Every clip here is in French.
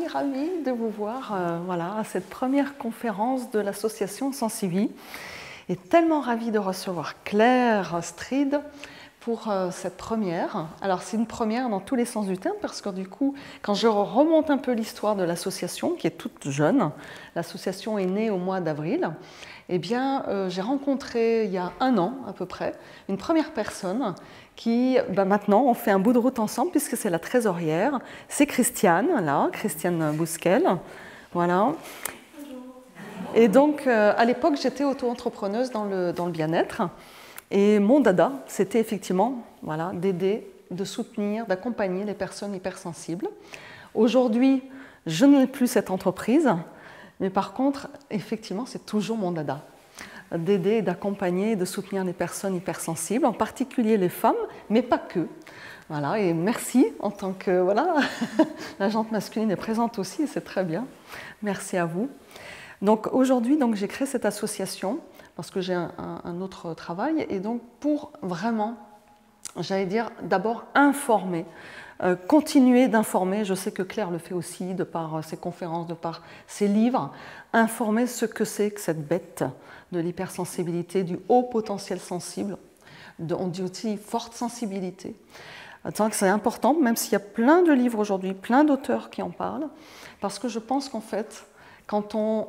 ravie de vous voir voilà, à cette première conférence de l'association Sensivie. Et tellement ravie de recevoir Claire Stride pour cette première. Alors c'est une première dans tous les sens du terme parce que du coup, quand je remonte un peu l'histoire de l'association, qui est toute jeune, l'association est née au mois d'avril, eh bien j'ai rencontré il y a 1 an à peu près une première personne qui, maintenant, on fait un bout de route ensemble puisque c'est la trésorière. C'est Christiane, là, Christiane Bousquel. Voilà. Et donc, à l'époque, j'étais auto-entrepreneuse dans le bien-être. Et mon dada, c'était effectivement voilà, d'aider, de soutenir, d'accompagner les personnes hypersensibles. Aujourd'hui, je n'ai plus cette entreprise, mais par contre, effectivement, c'est toujours mon dada. D'aider, d'accompagner, de soutenir les personnes hypersensibles, en particulier les femmes, mais pas que. Voilà, et merci en tant que voilà, la jante masculine est présente aussi, c'est très bien. Merci à vous. Donc aujourd'hui, j'ai créé cette association parce que j'ai un autre travail et donc pour vraiment, j'allais dire, d'abord informer. Continuer d'informer, je sais que Claire le fait aussi de par ses conférences, de par ses livres, informer ce que c'est que cette bête de l'hypersensibilité, du haut potentiel sensible, on dit aussi forte sensibilité. C'est important, même s'il y a plein de livres aujourd'hui, plein d'auteurs qui en parlent, parce que je pense qu'en fait, quand on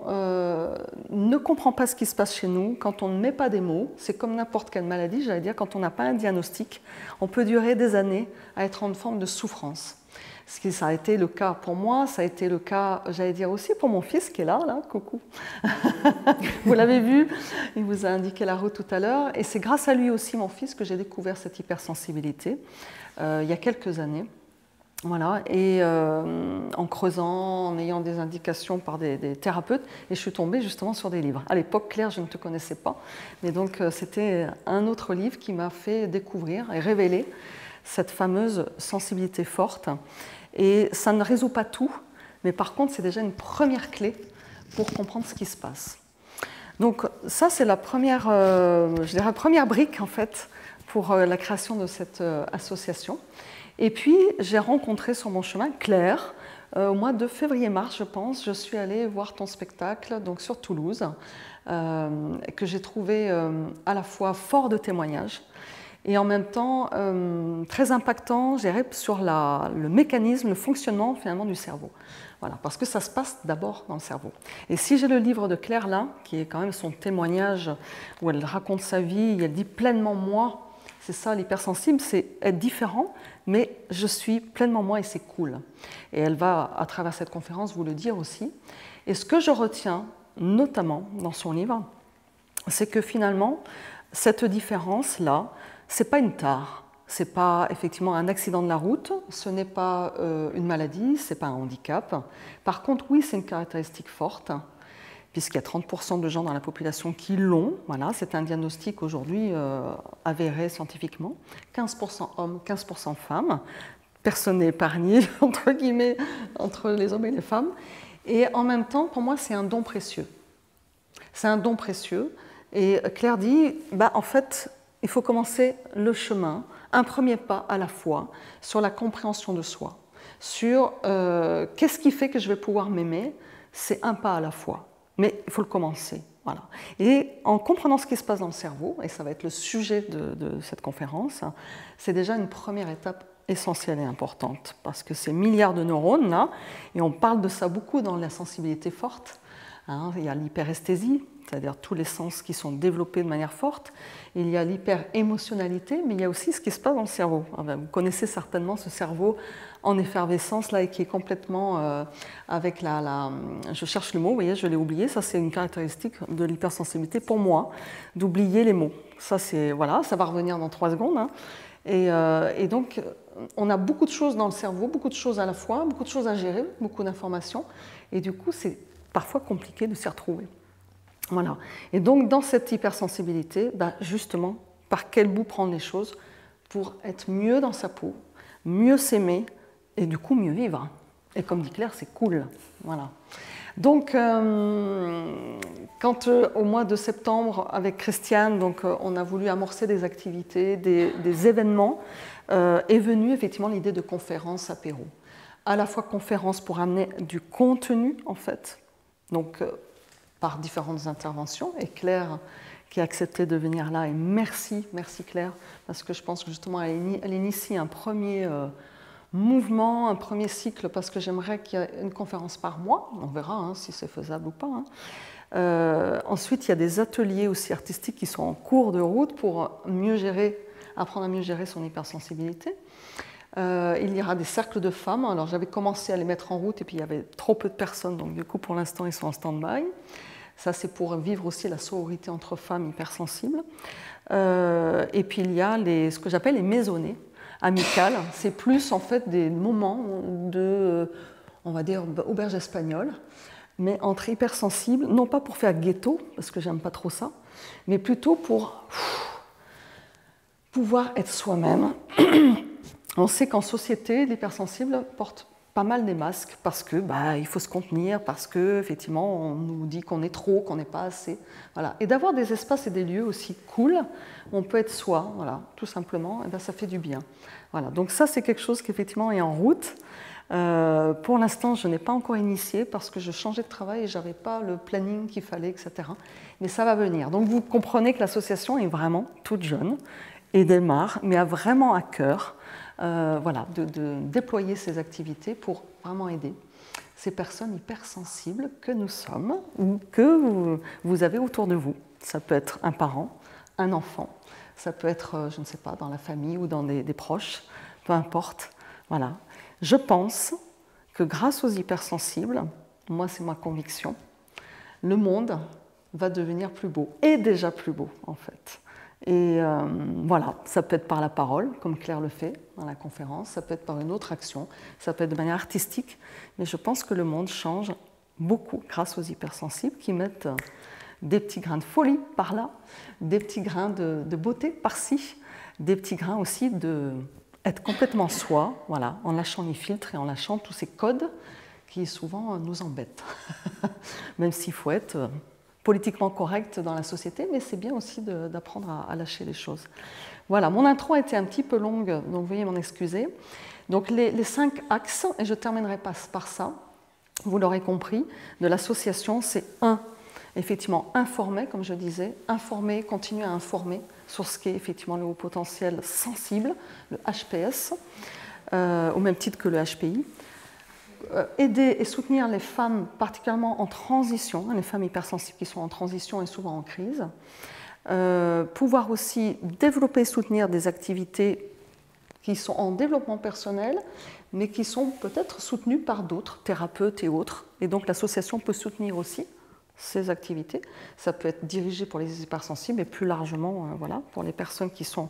ne comprend pas ce qui se passe chez nous, quand on ne met pas des mots, c'est comme n'importe quelle maladie, j'allais dire, quand on n'a pas un diagnostic, on peut durer des années à être en forme de souffrance. Ça a été le cas pour moi, ça a été le cas, j'allais dire aussi pour mon fils qui est là, coucou. Vous l'avez vu, il vous a indiqué la route tout à l'heure, et c'est grâce à lui aussi, mon fils, que j'ai découvert cette hypersensibilité il y a quelques années. Voilà, et en creusant, en ayant des indications par des thérapeutes, et je suis tombée justement sur des livres. À l'époque, Claire, je ne te connaissais pas, mais donc c'était un autre livre qui m'a fait découvrir et révéler cette fameuse sensibilité forte. Et ça ne résout pas tout, mais par contre, c'est déjà une première clé pour comprendre ce qui se passe. Donc ça, c'est la première, je dirais, première brique, en fait, pour la création de cette association. Et puis, j'ai rencontré sur mon chemin Claire, au mois de février-mars, je pense. Je suis allée voir ton spectacle donc sur Toulouse, que j'ai trouvé à la fois fort de témoignages et en même temps très impactant, je dirais, sur le mécanisme, le fonctionnement finalement du cerveau. Voilà, parce que ça se passe d'abord dans le cerveau. Et si j'ai le livre de Claire là, qui est quand même son témoignage, où elle raconte sa vie, elle dit pleinement moi, c'est ça l'hypersensible, c'est être différent, mais je suis pleinement moi et c'est cool. Et elle va, à travers cette conférence, vous le dire aussi. Et ce que je retiens, notamment dans son livre, c'est que finalement, cette différence-là, ce n'est pas une tare, ce n'est pas effectivement un accident de la route, ce n'est pas une maladie, ce n'est pas un handicap. Par contre, oui, c'est une caractéristique forte, puisqu'il y a 30% de gens dans la population qui l'ont. Voilà, c'est un diagnostic aujourd'hui avéré scientifiquement. 15% hommes, 15% femmes. Personne n'est épargné, entre guillemets, entre les hommes et les femmes. Et en même temps, pour moi, c'est un don précieux. C'est un don précieux. Et Claire dit, en fait, il faut commencer le chemin, un premier pas à la fois, sur la compréhension de soi, sur qu'est-ce qui fait que je vais pouvoir m'aimer. C'est un pas à la fois. Mais il faut le commencer. Voilà. Et en comprenant ce qui se passe dans le cerveau, et ça va être le sujet de cette conférence, c'est déjà une première étape essentielle et importante, parce que c'est milliards de neurones, là, et on parle de ça beaucoup dans la sensibilité forte. Il y a l'hyperesthésie, c'est-à-dire tous les sens qui sont développés de manière forte. Il y a l'hyperémotionnalité, mais il y a aussi ce qui se passe dans le cerveau. Vous connaissez certainement ce cerveau en effervescence là, et qui est complètement avec je cherche le mot, vous voyez, je l'ai oublié. Ça, c'est une caractéristique de l'hypersensibilité pour moi, d'oublier les mots. Ça, voilà, ça va revenir dans 3 secondes. Hein. Et donc, on a beaucoup de choses dans le cerveau, beaucoup de choses à la fois, beaucoup de choses à gérer, beaucoup d'informations. Et du coup, c'est parfois compliqué de s'y retrouver. Voilà. Et donc, dans cette hypersensibilité, justement, par quel bout prendre les choses pour être mieux dans sa peau, mieux s'aimer et du coup mieux vivre. Et comme dit Claire, c'est cool. Voilà. Donc, quand au mois de septembre, avec Christiane, on a voulu amorcer des activités, des événements, est venue effectivement l'idée de conférences apéro. à la fois conférence pour amener du contenu, en fait, donc par différentes interventions, et Claire qui a accepté de venir là, et merci Claire, parce que je pense que justement elle initie un premier mouvement, un premier cycle, parce que j'aimerais qu'il y ait une conférence par mois, on verra hein, si c'est faisable ou pas. Hein. Ensuite, il y a des ateliers aussi artistiques qui sont en cours de route pour mieux gérer, apprendre à mieux gérer son hypersensibilité. Il y aura des cercles de femmes. Alors j'avais commencé à les mettre en route et puis il y avait trop peu de personnes, donc du coup pour l'instant ils sont en stand-by. Ça c'est pour vivre aussi la sororité entre femmes hypersensibles. Et puis il y a ce que j'appelle les maisonnées amicales. C'est plus en fait des moments de, on va dire, auberge espagnole, mais entre hypersensibles, non pas pour faire ghetto, parce que j'aime pas trop ça, mais plutôt pour pouvoir être soi-même. On sait qu'en société, l'hypersensible porte pas mal des masques parce que il faut se contenir, parce que effectivement on nous dit qu'on est trop, qu'on n'est pas assez. Voilà. Et d'avoir des espaces et des lieux aussi cool, où on peut être soi, voilà, tout simplement, et ça fait du bien. Voilà. Donc ça c'est quelque chose qui effectivement est en route. Pour l'instant, je n'ai pas encore initié parce que je changeais de travail et je n'avais pas le planning qu'il fallait, etc. Mais ça va venir. Donc vous comprenez que l'association est vraiment toute jeune et démarre, mais a vraiment à cœur voilà, de déployer ces activités pour vraiment aider ces personnes hypersensibles que nous sommes ou que vous avez autour de vous. Ça peut être un parent, un enfant, ça peut être, je ne sais pas, dans la famille ou dans des proches, peu importe. Voilà. Je pense que grâce aux hypersensibles, moi c'est ma conviction, le monde va devenir plus beau, et déjà plus beau en fait. Et voilà, ça peut être par la parole, comme Claire le fait dans la conférence, ça peut être par une autre action, ça peut être de manière artistique, mais je pense que le monde change beaucoup grâce aux hypersensibles qui mettent des petits grains de folie par là, des petits grains de beauté par-ci, des petits grains aussi d'être complètement soi, voilà, en lâchant les filtres et en lâchant tous ces codes qui souvent nous embêtent, même s'il faut être politiquement correct dans la société, mais c'est bien aussi d'apprendre à lâcher les choses. Voilà, mon intro a été un petit peu longue, donc veuillez m'en excuser. Donc les 5 axes, et je terminerai par ça, vous l'aurez compris, de l'association, c'est 1, effectivement informer, comme je disais, informer, continuer à informer sur ce qu'est effectivement le haut potentiel sensible, le HPS, au même titre que le HPI. Aider et soutenir les femmes, particulièrement en transition, les femmes hypersensibles qui sont en transition et souvent en crise. Pouvoir aussi développer et soutenir des activités qui sont en développement personnel, mais qui sont peut-être soutenues par d'autres thérapeutes et autres. Et donc l'association peut soutenir aussi ces activités. Ça peut être dirigé pour les hypersensibles et plus largement voilà, pour les personnes qui sont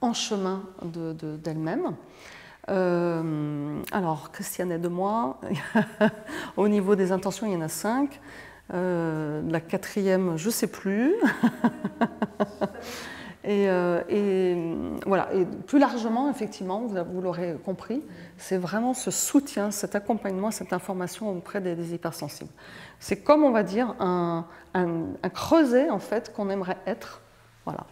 en chemin d'elles-mêmes. Alors, Christiane aide moi. Au niveau des intentions, il y en a 5. La 4e, je ne sais plus. et voilà. Et plus largement, effectivement, vous l'aurez compris, c'est vraiment ce soutien, cet accompagnement, cette information auprès des hypersensibles. C'est comme, on va dire, un creuset, en fait, qu'on aimerait être, voilà,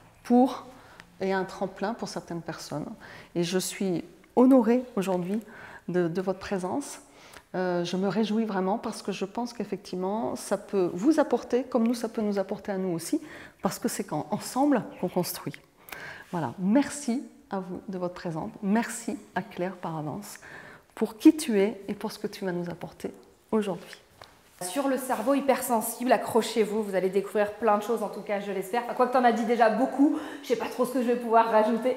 et un tremplin pour certaines personnes. Et je suis honorée aujourd'hui de votre présence. Je me réjouis vraiment parce que je pense qu'effectivement, ça peut vous apporter, comme nous, ça peut nous apporter à nous aussi, parce que c'est ensemble qu'on construit. Voilà, merci à vous de votre présence. Merci à Claire par avance pour qui tu es et pour ce que tu vas nous apporter aujourd'hui. Sur le cerveau hypersensible, accrochez-vous, vous allez découvrir plein de choses, en tout cas je l'espère. Quoique tu en as dit déjà beaucoup, je ne sais pas trop ce que je vais pouvoir rajouter.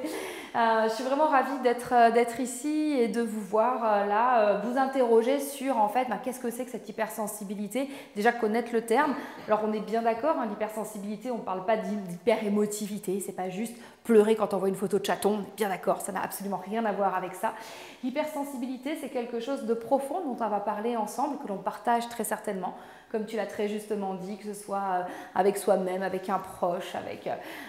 Je suis vraiment ravie d'être ici et de vous voir là, vous interroger sur en fait qu'est-ce que c'est que cette hypersensibilité. Déjà connaître le terme. Alors on est bien d'accord, hein, l'hypersensibilité, on ne parle pas d'hyperémotivité, c'est pas juste pleurer quand on voit une photo de chaton, on est bien d'accord, ça n'a absolument rien à voir avec ça. L'hypersensibilité, c'est quelque chose de profond dont on va parler ensemble, que l'on partage très certainement, comme tu l'as très justement dit, que ce soit avec soi-même, avec un proche,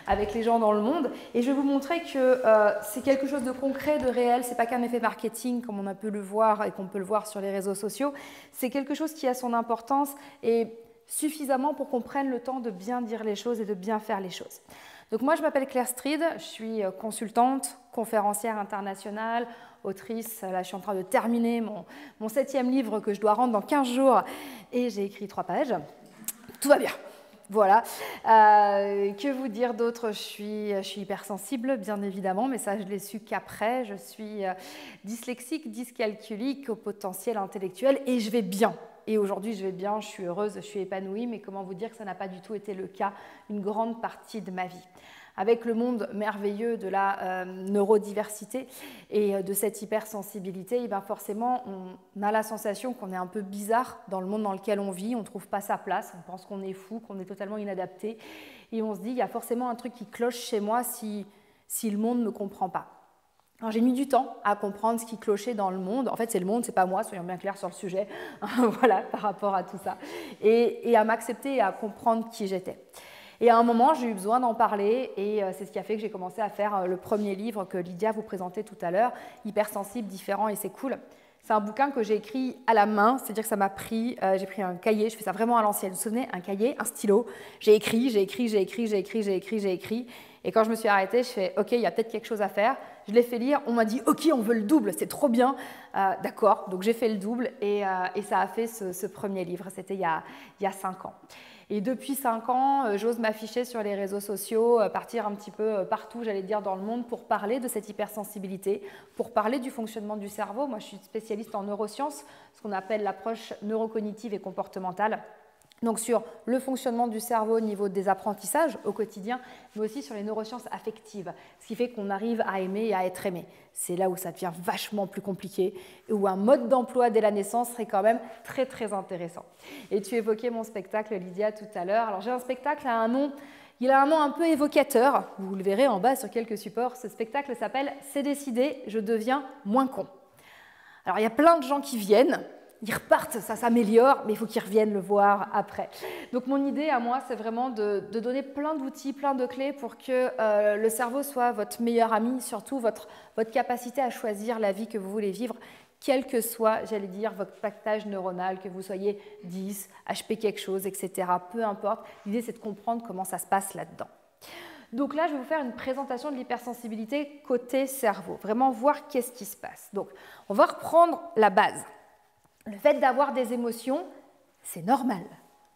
avec les gens dans le monde. Et je vais vous montrer que c'est quelque chose de concret, de réel, c'est pas qu'un effet marketing comme on a pu le voir et qu'on peut le voir sur les réseaux sociaux, c'est quelque chose qui a son importance et suffisamment pour qu'on prenne le temps de bien dire les choses et de bien faire les choses. Donc moi je m'appelle Claire Stried, je suis consultante, conférencière internationale, autrice. Là, je suis en train de terminer mon 7e livre que je dois rendre dans 15 jours et j'ai écrit 3 pages. Tout va bien. Voilà. Que vous dire d'autre? Je suis hypersensible, bien évidemment, mais ça, je l'ai su qu'après. Je suis dyslexique, dyscalculique, au potentiel intellectuel et je vais bien. Et aujourd'hui, je vais bien, je suis heureuse, je suis épanouie, mais comment vous dire que ça n'a pas du tout été le cas une grande partie de ma vie. Avec le monde merveilleux de la neurodiversité et de cette hypersensibilité, et bien forcément, on a la sensation qu'on est un peu bizarre dans le monde dans lequel on vit, on ne trouve pas sa place, on pense qu'on est fou, qu'on est totalement inadapté, et on se dit, il y a forcément un truc qui cloche chez moi si le monde ne me comprend pas. Alors, j'ai mis du temps à comprendre ce qui clochait dans le monde. En fait, c'est le monde, c'est pas moi, soyons bien clairs sur le sujet, voilà, par rapport à tout ça, et à m'accepter et à comprendre qui j'étais. Et à un moment, j'ai eu besoin d'en parler et c'est ce qui a fait que j'ai commencé à faire le premier livre que Lydia vous présentait tout à l'heure, Hypersensible, différent et c'est cool. C'est un bouquin que j'ai écrit à la main, c'est-à-dire que ça m'a pris, j'ai pris un cahier, je fais ça vraiment à l'ancienne, vous vous souvenez, un cahier, un stylo, j'ai écrit. Et quand je me suis arrêtée, je fais « Ok, il y a peut-être quelque chose à faire ». Je l'ai fait lire, on m'a dit « Ok, on veut le double, c'est trop bien ». D'accord, donc j'ai fait le double et ça a fait ce premier livre, c'était il y a 5 ans. Et depuis 5 ans, j'ose m'afficher sur les réseaux sociaux, partir un petit peu partout, j'allais dire, dans le monde pour parler de cette hypersensibilité, pour parler du fonctionnement du cerveau. Moi, je suis spécialiste en neurosciences, ce qu'on appelle l'approche neurocognitive et comportementale. Donc sur le fonctionnement du cerveau au niveau des apprentissages au quotidien, mais aussi sur les neurosciences affectives, ce qui fait qu'on arrive à aimer et à être aimé. C'est là où ça devient vachement plus compliqué et où un mode d'emploi dès la naissance serait quand même très très intéressant. Et tu évoquais mon spectacle, Lydia, tout à l'heure. Alors j'ai un spectacle à un nom, il a un nom un peu évocateur, vous le verrez en bas sur quelques supports. Ce spectacle s'appelle « C'est décidé, je deviens moins con ». Alors il y a plein de gens qui viennent. Ils repartent, ça s'améliore, mais il faut qu'ils reviennent le voir après. Donc mon idée à moi, c'est vraiment de donner plein d'outils, plein de clés pour que le cerveau soit votre meilleur ami, surtout votre capacité à choisir la vie que vous voulez vivre, quel que soit, j'allais dire, votre pactage neuronal, que vous soyez 10, HP quelque chose, etc. Peu importe, l'idée c'est de comprendre comment ça se passe là-dedans. Donc là, je vais vous faire une présentation de l'hypersensibilité côté cerveau, vraiment voir qu'est-ce qui se passe. Donc on va reprendre la base. Le fait d'avoir des émotions, c'est normal.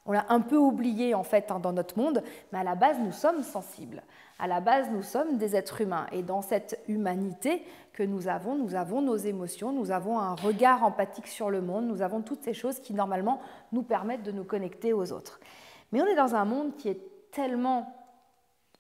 On l'a un peu oublié en fait dans notre monde, mais à la base, nous sommes sensibles. À la base, nous sommes des êtres humains. Et dans cette humanité que nous avons nos émotions, nous avons un regard empathique sur le monde, nous avons toutes ces choses qui normalement nous permettent de nous connecter aux autres. Mais on est dans un monde qui est tellement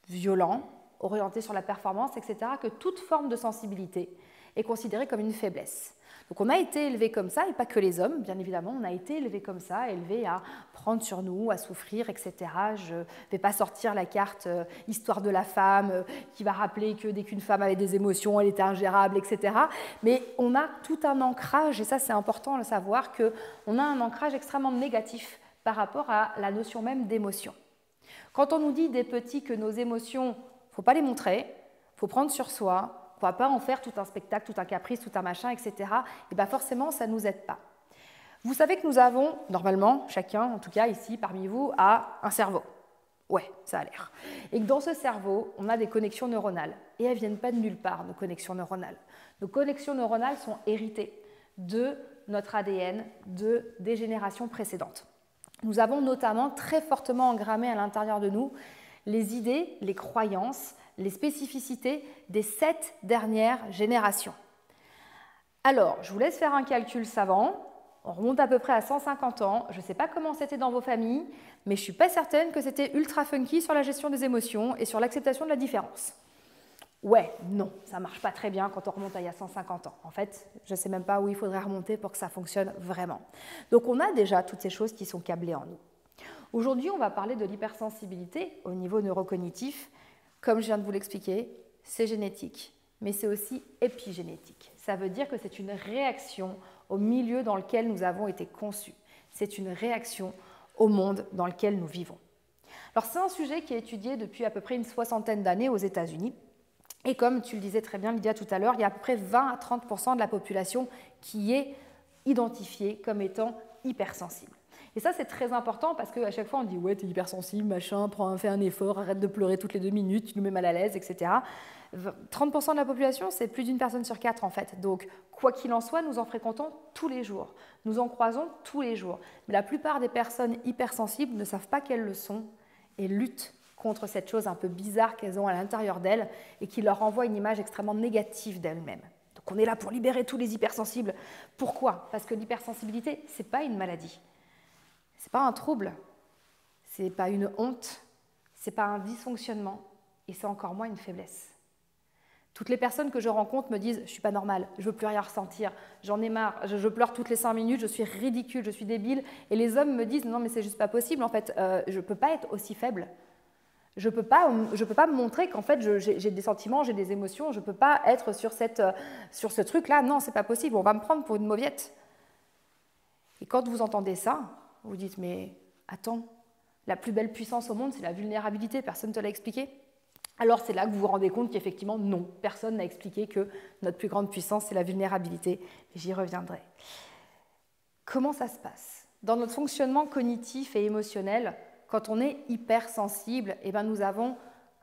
violent, orienté sur la performance, etc., que toute forme de sensibilité est considérée comme une faiblesse. Donc on a été élevé comme ça, et pas que les hommes, bien évidemment, on a été élevé comme ça, élevé à prendre sur nous, à souffrir, etc. Je ne vais pas sortir la carte histoire de la femme qui va rappeler que dès qu'une femme avait des émotions, elle était ingérable, etc. Mais on a tout un ancrage, et ça c'est important de le savoir, qu'on a un ancrage extrêmement négatif par rapport à la notion même d'émotion. Quand on nous dit des petits que nos émotions, il ne faut pas les montrer, il faut prendre sur soi, on ne va pas en faire tout un spectacle, tout un caprice, tout un machin, etc. Et bien forcément, ça ne nous aide pas. Vous savez que nous avons, normalement, chacun, en tout cas ici, parmi vous, a un cerveau. Ouais, ça a l'air. Et que dans ce cerveau, on a des connexions neuronales. Et elles ne viennent pas de nulle part, nos connexions neuronales. Nos connexions neuronales sont héritées de notre ADN, des générations précédentes. Nous avons notamment très fortement engrammé à l'intérieur de nous les idées, les croyances, les spécificités des 7 dernières générations. Alors, je vous laisse faire un calcul savant. On remonte à peu près à 150 ans. Je ne sais pas comment c'était dans vos familles, mais je ne suis pas certaine que c'était ultra funky sur la gestion des émotions et sur l'acceptation de la différence. Ouais, non, ça ne marche pas très bien quand on remonte à il y a 150 ans. En fait, je ne sais même pas où il faudrait remonter pour que ça fonctionne vraiment. Donc on a déjà toutes ces choses qui sont câblées en nous. Aujourd'hui, on va parler de l'hypersensibilité au niveau neurocognitif. Comme je viens de vous l'expliquer, c'est génétique, mais c'est aussi épigénétique. Ça veut dire que c'est une réaction au milieu dans lequel nous avons été conçus. C'est une réaction au monde dans lequel nous vivons. Alors c'est un sujet qui est étudié depuis à peu près une 60aine d'années aux États-Unis. Et comme tu le disais très bien, Lydia, tout à l'heure, il y a à peu près 20 à 30% de la population qui est identifiée comme étant hypersensible. Et ça, c'est très important parce qu'à chaque fois, on dit « ouais, t'es hypersensible, machin, fais un effort, arrête de pleurer toutes les 2 minutes, tu nous mets mal à l'aise, etc. » 30% de la population, c'est plus d'une personne sur 4 en fait. Donc, quoi qu'il en soit, nous en fréquentons tous les jours. Nous en croisons tous les jours. Mais la plupart des personnes hypersensibles ne savent pas qu'elles le sont et luttent contre cette chose un peu bizarre qu'elles ont à l'intérieur d'elles et qui leur renvoie une image extrêmement négative d'elles-mêmes. Donc, on est là pour libérer tous les hypersensibles. Pourquoi? Parce que l'hypersensibilité, ce n'est pas une maladie. Ce n'est pas un trouble. Ce n'est pas une honte. Ce n'est pas un dysfonctionnement. Et c'est encore moins une faiblesse. Toutes les personnes que je rencontre me disent « je ne suis pas normale, je ne veux plus rien ressentir, j'en ai marre, je pleure toutes les 5 minutes, je suis ridicule, je suis débile ». Et les hommes me disent « non mais c'est juste pas possible, en fait, je ne peux pas être aussi faible. Je ne peux pas me montrer qu'en fait j'ai des sentiments, j'ai des émotions, je ne peux pas être sur ce truc-là, non, c'est pas possible, on va me prendre pour une mauviette ». Et quand vous entendez ça, vous dites « mais attends, la plus belle puissance au monde, c'est la vulnérabilité, personne ne te l'a expliqué ?» Alors c'est là que vous vous rendez compte qu'effectivement, non, personne n'a expliqué que notre plus grande puissance, c'est la vulnérabilité. J'y reviendrai. Comment ça se passe? Dans notre fonctionnement cognitif et émotionnel, quand on est hypersensible, nous avons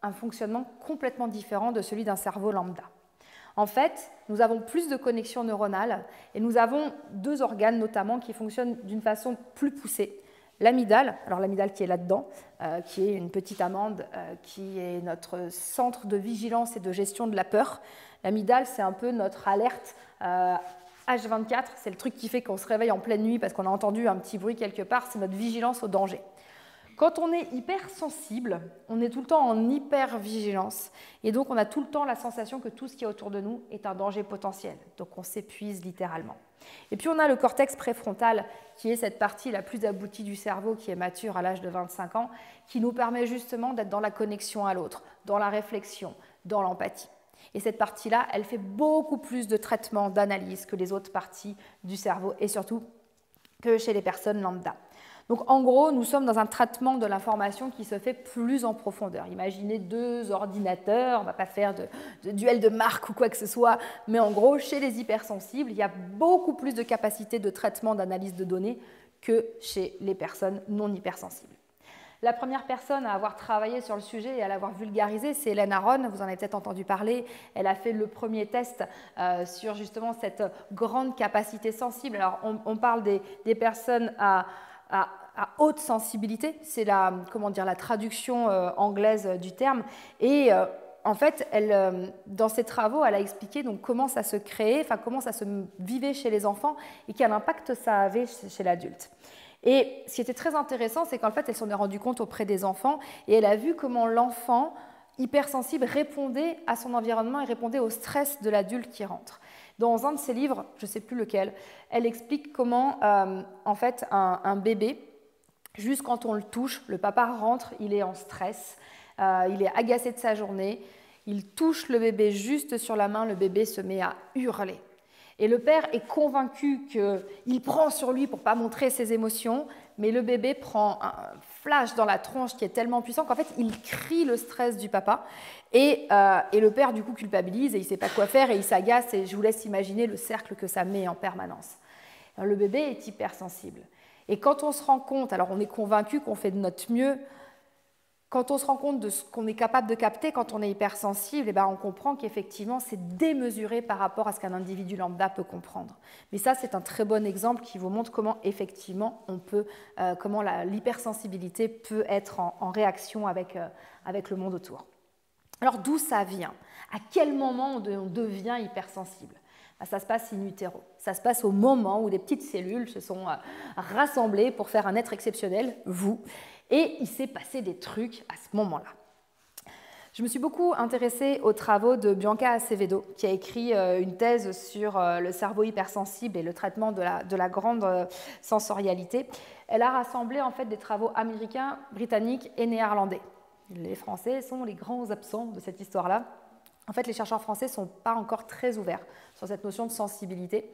un fonctionnement complètement différent de celui d'un cerveau lambda. En fait, nous avons plus de connexions neuronales et nous avons 2 organes notamment qui fonctionnent d'une façon plus poussée. L'amygdale, alors l'amygdale qui est là-dedans, qui est une petite amande, qui est notre centre de vigilance et de gestion de la peur. L'amygdale, c'est un peu notre alerte H24, c'est le truc qui fait qu'on se réveille en pleine nuit parce qu'on a entendu un petit bruit quelque part, c'est notre vigilance au danger. Quand on est hypersensible, on est tout le temps en hypervigilance et donc on a tout le temps la sensation que tout ce qui est autour de nous est un danger potentiel. Donc on s'épuise littéralement. Et puis on a le cortex préfrontal qui est cette partie la plus aboutie du cerveau qui est mature à l'âge de 25 ans, qui nous permet justement d'être dans la connexion à l'autre, dans la réflexion, dans l'empathie. Et cette partie-là, elle fait beaucoup plus de traitements, d'analyse que les autres parties du cerveau et surtout que chez les personnes lambda. Donc en gros, nous sommes dans un traitement de l'information qui se fait plus en profondeur. Imaginez 2 ordinateurs, on ne va pas faire de duel de marque ou quoi que ce soit, mais en gros, chez les hypersensibles, il y a beaucoup plus de capacité de traitement, d'analyse de données que chez les personnes non hypersensibles. La première personne à avoir travaillé sur le sujet et à l'avoir vulgarisé, c'est Hélène Aron, vous en avez peut-être entendu parler. Elle a fait le premier test sur justement cette grande capacité sensible. Alors on parle des personnes à haute sensibilité, c'est la traduction anglaise du terme. Et en fait, dans ses travaux, elle a expliqué donc, comment ça se créait, comment ça se vivait chez les enfants et quel impact ça avait chez l'adulte. Et ce qui était très intéressant, c'est qu'en fait, elle s'en est rendue compte auprès des enfants et elle a vu comment l'enfant hypersensible répondait à son environnement et répondait au stress de l'adulte qui rentre. Dans un de ses livres, je ne sais plus lequel, elle explique comment, en fait, un bébé, juste quand on le touche, le papa rentre, il est en stress, il est agacé de sa journée, il touche le bébé juste sur la main, le bébé se met à hurler. Et le père est convaincu qu'il prend sur lui pour ne pas montrer ses émotions, mais le bébé prend un flash dans la tronche qui est tellement puissant qu'en fait, il crie le stress du papa. Et le père, du coup, culpabilise et il ne sait pas quoi faire et il s'agace. Et je vous laisse imaginer le cercle que ça met en permanence. Alors, le bébé est hypersensible. Et quand on se rend compte, alors on est convaincu qu'on fait de notre mieux, quand on se rend compte de ce qu'on est capable de capter quand on est hypersensible, on comprend qu'effectivement, c'est démesuré par rapport à ce qu'un individu lambda peut comprendre. Mais ça, c'est un très bon exemple qui vous montre comment, effectivement, comment l'hypersensibilité peut être en réaction avec le monde autour. Alors, d'où ça vient? À quel moment on devient hypersensible? Ça se passe in utero. Ça se passe au moment où des petites cellules se sont rassemblées pour faire un être exceptionnel, vous. Et il s'est passé des trucs à ce moment-là. Je me suis beaucoup intéressée aux travaux de Bianca Acevedo, qui a écrit une thèse sur le cerveau hypersensible et le traitement de la grande sensorialité. Elle a rassemblé en fait des travaux américains, britanniques et néerlandais. Les Français sont les grands absents de cette histoire-là. En fait, les chercheurs français ne sont pas encore très ouverts sur cette notion de sensibilité.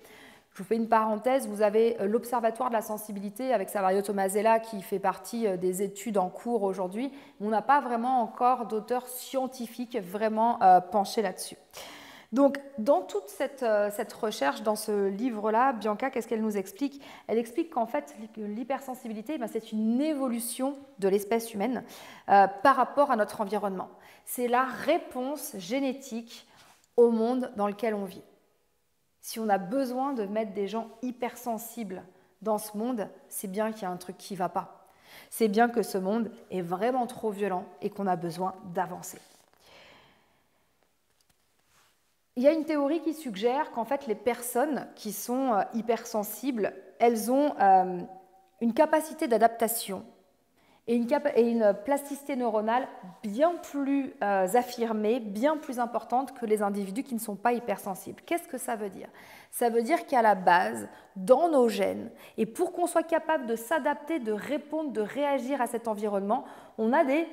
Je vous fais une parenthèse, vous avez l'Observatoire de la sensibilité avec Savario Tomasella qui fait partie des études en cours aujourd'hui. On n'a pas vraiment encore d'auteurs scientifiques vraiment penchés là-dessus. Donc, dans toute cette recherche, dans ce livre-là, Bianca, qu'est-ce qu'elle nous explique? Elle explique qu'en fait, l'hypersensibilité, c'est une évolution de l'espèce humaine par rapport à notre environnement. C'est la réponse génétique au monde dans lequel on vit. Si on a besoin de mettre des gens hypersensibles dans ce monde, c'est bien qu'il y a un truc qui ne va pas. C'est bien que ce monde est vraiment trop violent et qu'on a besoin d'avancer. Il y a une théorie qui suggère qu'en fait, les personnes qui sont hypersensibles, elles ont une capacité d'adaptation et une plasticité neuronale bien plus affirmée, bien plus importante que les individus qui ne sont pas hypersensibles. Qu'est-ce que ça veut dire? Ça veut dire qu'à la base, dans nos gènes, et pour qu'on soit capable de s'adapter, de répondre, de réagir à cet environnement, on a des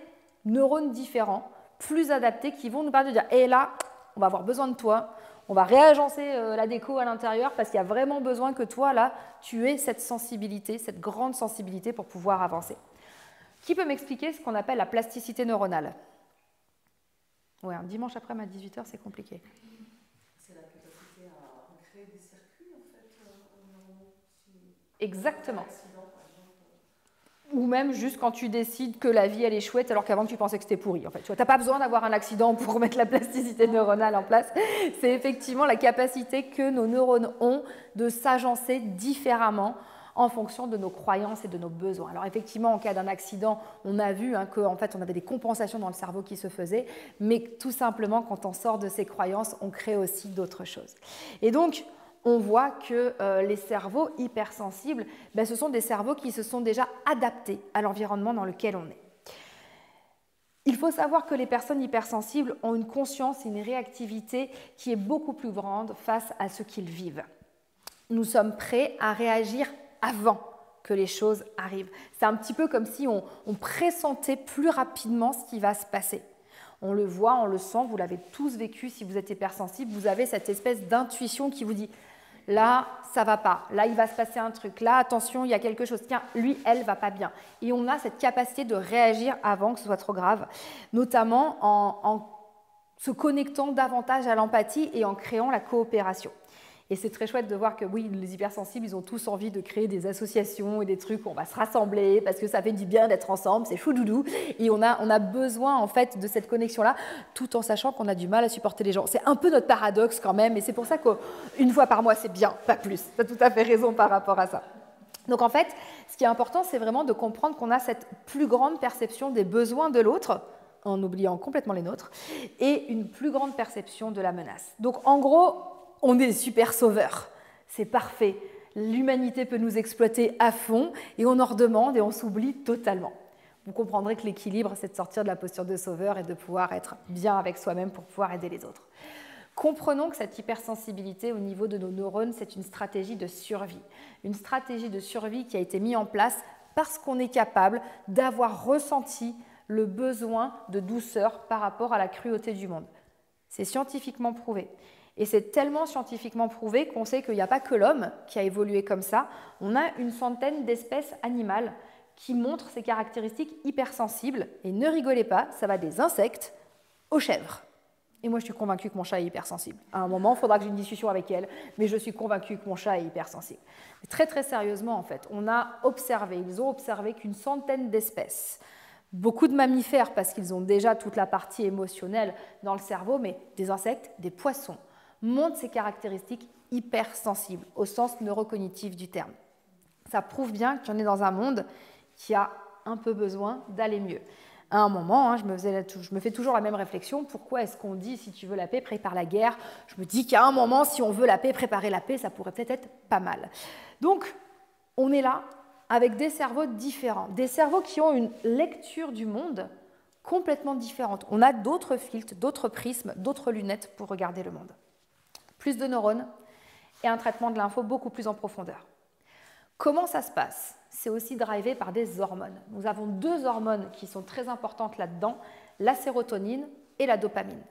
neurones différents, plus adaptés, qui vont nous permettre de dire « hé là, on va avoir besoin de toi, on va réagencer la déco à l'intérieur parce qu'il y a vraiment besoin que toi, là, tu aies cette sensibilité, cette grande sensibilité pour pouvoir avancer. » Qui peut m'expliquer ce qu'on appelle la plasticité neuronale? Oui, un dimanche après-midi à 18 h, c'est compliqué. C'est la capacité à créer des circuits, en fait, neuronaux. Exactement. Ou même juste quand tu décides que la vie, elle est chouette alors qu'avant tu pensais que c'était pourri. En fait, tu n'as pas besoin d'avoir un accident pour mettre la plasticité neuronale en place. C'est effectivement la capacité que nos neurones ont de s'agencer différemment en fonction de nos croyances et de nos besoins. Alors effectivement, en cas d'un accident, on a vu qu'en fait, on avait des compensations dans le cerveau qui se faisaient, mais tout simplement, quand on sort de ces croyances, on crée aussi d'autres choses. Et donc, on voit que les cerveaux hypersensibles, ce sont des cerveaux qui se sont déjà adaptés à l'environnement dans lequel on est. Il faut savoir que les personnes hypersensibles ont une conscience et une réactivité qui est beaucoup plus grande face à ce qu'ils vivent. Nous sommes prêts à réagir avant que les choses arrivent. C'est un petit peu comme si on pressentait plus rapidement ce qui va se passer. On le voit, on le sent, vous l'avez tous vécu si vous êtes hypersensible, vous avez cette espèce d'intuition qui vous dit « là, ça va pas, là, il va se passer un truc, là, attention, il y a quelque chose, tiens, lui, elle va pas bien ». Et on a cette capacité de réagir avant que ce soit trop grave, notamment en se connectant davantage à l'empathie et en créant la coopération. Et c'est très chouette de voir que oui, les hypersensibles, ils ont tous envie de créer des associations et des trucs où on va se rassembler parce que ça fait du bien d'être ensemble, c'est chou doudou. Et on a besoin en fait de cette connexion-là, tout en sachant qu'on a du mal à supporter les gens. C'est un peu notre paradoxe quand même, et c'est pour ça qu'une fois par mois, c'est bien, pas plus. Tu as tout à fait raison par rapport à ça. Donc en fait, ce qui est important, c'est vraiment de comprendre qu'on a cette plus grande perception des besoins de l'autre, en oubliant complètement les nôtres, et une plus grande perception de la menace. Donc en gros, on est super sauveurs, c'est parfait. L'humanité peut nous exploiter à fond et on en redemande et on s'oublie totalement. Vous comprendrez que l'équilibre, c'est de sortir de la posture de sauveur et de pouvoir être bien avec soi-même pour pouvoir aider les autres. Comprenons que cette hypersensibilité au niveau de nos neurones, c'est une stratégie de survie. Une stratégie de survie qui a été mise en place parce qu'on est capable d'avoir ressenti le besoin de douceur par rapport à la cruauté du monde. C'est scientifiquement prouvé. Et c'est tellement scientifiquement prouvé qu'on sait qu'il n'y a pas que l'homme qui a évolué comme ça. On a une centaine d'espèces animales qui montrent ces caractéristiques hypersensibles. Et ne rigolez pas, ça va des insectes aux chèvres. Et moi, je suis convaincue que mon chat est hypersensible. À un moment, il faudra que j'ai une discussion avec elle, mais je suis convaincue que mon chat est hypersensible. Mais très, très sérieusement, en fait, ils ont observé qu'une centaine d'espèces, beaucoup de mammifères parce qu'ils ont déjà toute la partie émotionnelle dans le cerveau, mais des insectes, des poissons, montrent ces caractéristiques hypersensibles au sens neurocognitif du terme. Ça prouve bien qu'on est dans un monde qui a un peu besoin d'aller mieux. À un moment, je me fais toujours la même réflexion. Pourquoi est-ce qu'on dit, si tu veux la paix, prépare la guerre? Je me dis qu'à un moment, si on veut la paix, préparer la paix, ça pourrait peut-être être pas mal. Donc, on est là avec des cerveaux différents, des cerveaux qui ont une lecture du monde complètement différente. On a d'autres filtres, d'autres prismes, d'autres lunettes pour regarder le monde. Plus de neurones et un traitement de l'info beaucoup plus en profondeur. Comment ça se passe? C'est aussi drivé par des hormones. Nous avons deux hormones qui sont très importantes là-dedans, la sérotonine et la dopamine.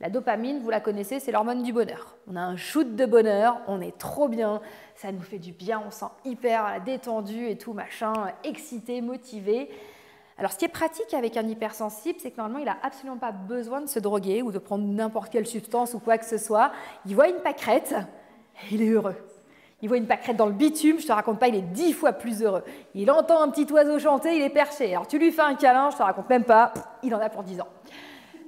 La dopamine, vous la connaissez, c'est l'hormone du bonheur. On a un shoot de bonheur, on est trop bien, ça nous fait du bien, on se sent hyper détendu et tout, machin, excité, motivé. Alors, ce qui est pratique avec un hypersensible, c'est que normalement, il n'a absolument pas besoin de se droguer ou de prendre n'importe quelle substance ou quoi que ce soit. Il voit une pâquerette et il est heureux. Il voit une pâquerette dans le bitume, je ne te raconte pas, il est 10 fois plus heureux. Il entend un petit oiseau chanter, il est perché. Alors, tu lui fais un câlin, je ne te raconte même pas, il en a pour 10 ans.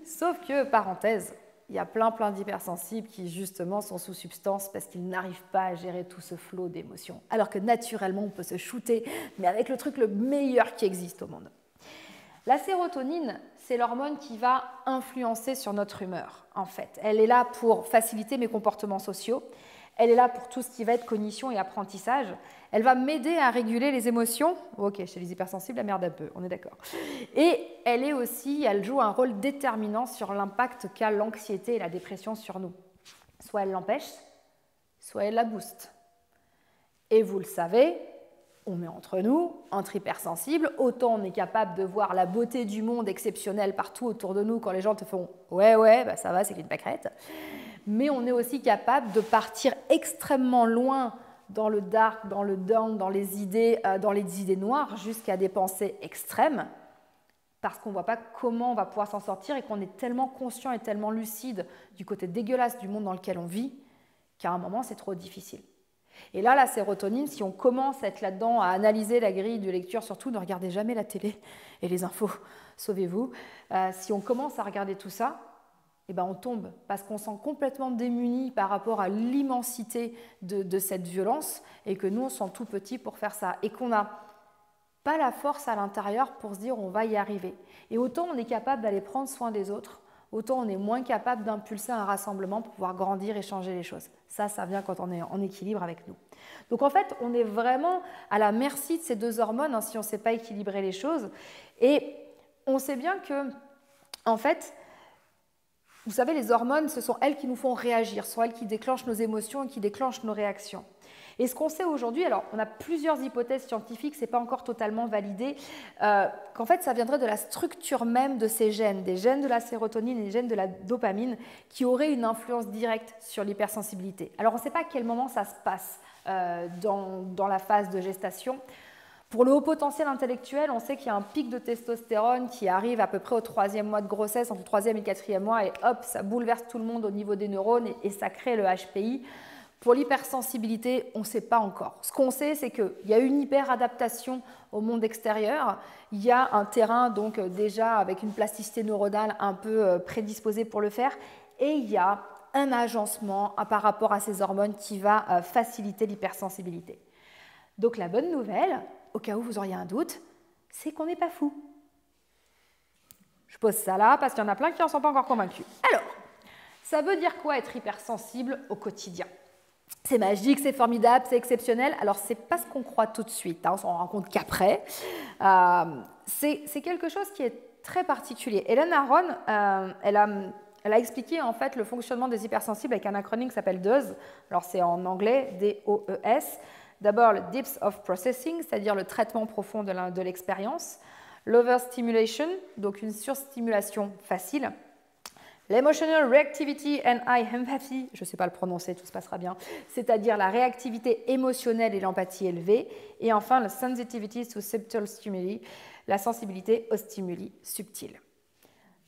Sauf que, parenthèse, il y a plein d'hypersensibles qui, justement, sont sous substance parce qu'ils n'arrivent pas à gérer tout ce flot d'émotions. Alors que, naturellement, on peut se shooter, mais avec le truc le meilleur qui existe au monde. La sérotonine, c'est l'hormone qui va influencer sur notre humeur, en fait. Elle est là pour faciliter mes comportements sociaux. Elle est là pour tout ce qui va être cognition et apprentissage. Elle va m'aider à réguler les émotions. Ok, chez les hypersensibles, la merde un peu, on est d'accord. Et elle joue un rôle déterminant sur l'impact qu'a l'anxiété et la dépression sur nous. Soit elle l'empêche, soit elle la booste. Et vous le savez, on est entre nous, entre hypersensibles, autant on est capable de voir la beauté du monde exceptionnelle partout autour de nous quand les gens te font « ouais, bah ça va, c'est qu'une pâquerette », mais on est aussi capable de partir extrêmement loin dans le dark, dans le down, dans les idées noires, jusqu'à des pensées extrêmes, parce qu'on ne voit pas comment on va pouvoir s'en sortir et qu'on est tellement conscient et tellement lucide du côté dégueulasse du monde dans lequel on vit, qu'à un moment, c'est trop difficile. Et là, la sérotonine, si on commence à être là-dedans, à analyser la grille de lecture, surtout ne regardez jamais la télé et les infos, sauvez-vous, si on commence à regarder tout ça, eh ben on tombe parce qu'on se sent complètement démuni par rapport à l'immensité de cette violence et que nous, on se sent tout petit pour faire ça et qu'on n'a pas la force à l'intérieur pour se dire on va y arriver. Et autant on est capable d'aller prendre soin des autres, autant on est moins capable d'impulser un rassemblement pour pouvoir grandir et changer les choses. Ça vient quand on est en équilibre avec nous. Donc en fait, on est vraiment à la merci de ces deux hormones si on ne sait pas équilibrer les choses. Et on sait bien que, en fait, vous savez, les hormones, ce sont elles qui nous font réagir, ce sont elles qui déclenchent nos émotions et qui déclenchent nos réactions. Et ce qu'on sait aujourd'hui, alors on a plusieurs hypothèses scientifiques, ce n'est pas encore totalement validé, qu'en fait ça viendrait de la structure même de ces gènes, des gènes de la sérotonine et des gènes de la dopamine, qui auraient une influence directe sur l'hypersensibilité. Alors on ne sait pas à quel moment ça se passe dans la phase de gestation. Pour le haut potentiel intellectuel, on sait qu'il y a un pic de testostérone qui arrive à peu près au 3e mois de grossesse, entre le 3e et le 4e mois, et hop, ça bouleverse tout le monde au niveau des neurones et ça crée le HPI. Pour l'hypersensibilité, on ne sait pas encore. Ce qu'on sait, c'est qu'il y a une hyperadaptation au monde extérieur. Il y a un terrain, donc déjà avec une plasticité neuronale un peu prédisposée pour le faire. Et il y a un agencement par rapport à ces hormones qui va faciliter l'hypersensibilité. Donc la bonne nouvelle, au cas où vous auriez un doute, c'est qu'on n'est pas fou. Je pose ça là parce qu'il y en a plein qui n'en sont pas encore convaincus. Alors, ça veut dire quoi être hypersensible au quotidien ? C'est magique, c'est formidable, c'est exceptionnel. Alors, ce n'est pas ce qu'on croit tout de suite, on s'en rend compte qu'après. C'est quelque chose qui est très particulier. Hélène Aron, elle a expliqué en fait le fonctionnement des hypersensibles avec un acronyme qui s'appelle DOES. Alors, c'est en anglais, D-O-E-S. D'abord, le Depth of Processing, c'est-à-dire le traitement profond de l'expérience. L'overstimulation, donc une surstimulation facile. L'emotional reactivity and high empathy, je ne sais pas le prononcer, tout se passera bien, c'est-à-dire la réactivité émotionnelle et l'empathie élevée. Et enfin, le sensitivity to subtle stimuli, la sensibilité aux stimuli subtils.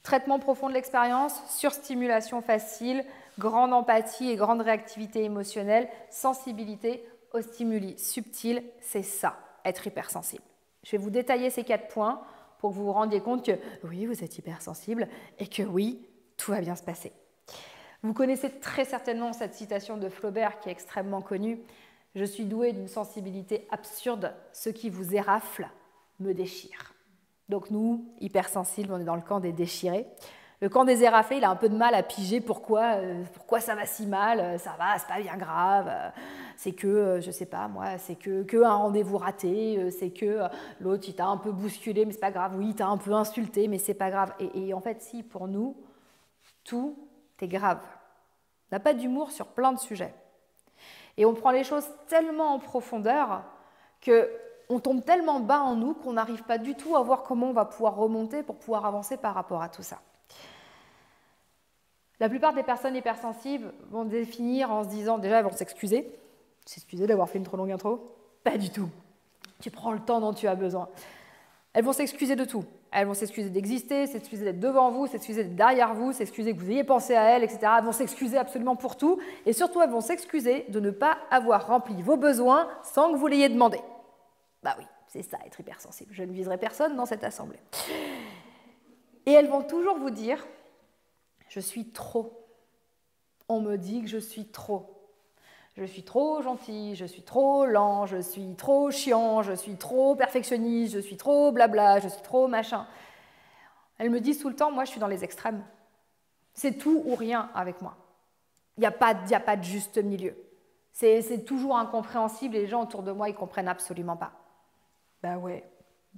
Traitement profond de l'expérience, surstimulation facile, grande empathie et grande réactivité émotionnelle, sensibilité aux stimuli subtils, c'est ça, être hypersensible. Je vais vous détailler ces 4 points pour que vous vous rendiez compte que oui, vous êtes hypersensible et que oui, tout va bien se passer. Vous connaissez très certainement cette citation de Flaubert qui est extrêmement connue. « Je suis doué d'une sensibilité absurde, ce qui vous érafle me déchire. » Donc nous, hypersensibles, on est dans le camp des déchirés. Le camp des éraflés, il a un peu de mal à piger pourquoi ça va si mal, ça va, c'est pas bien grave, c'est que, je sais pas moi, c'est que un rendez-vous raté, c'est que l'autre il t'a un peu bousculé, mais c'est pas grave, oui, il t'a un peu insulté, mais c'est pas grave. Et en fait, si, pour nous, tout est grave. On n'a pas d'humour sur plein de sujets. Et on prend les choses tellement en profondeur qu'on tombe tellement bas en nous qu'on n'arrive pas du tout à voir comment on va pouvoir remonter pour pouvoir avancer par rapport à tout ça. La plupart des personnes hypersensibles vont définir en se disant, déjà elles vont s'excuser d'avoir fait une trop longue intro. Pas du tout. Tu prends le temps dont tu as besoin. Elles vont s'excuser de tout. Elles vont s'excuser d'exister, s'excuser d'être devant vous, s'excuser d'être derrière vous, s'excuser que vous ayez pensé à elles, etc. Elles vont s'excuser absolument pour tout. Et surtout, elles vont s'excuser de ne pas avoir rempli vos besoins sans que vous l'ayez demandé. Bah oui, c'est ça, être hypersensible. Je ne viserai personne dans cette assemblée. Et elles vont toujours vous dire « Je suis trop. On me dit que je suis trop. Je suis trop gentil, je suis trop lent, je suis trop chiant, je suis trop perfectionniste, je suis trop blabla, je suis trop machin. » Elles me disent tout le temps, moi je suis dans les extrêmes. C'est tout ou rien avec moi. Il n'y a pas de juste milieu. C'est toujours incompréhensible et les gens autour de moi, ils ne comprennent absolument pas. Ben ouais,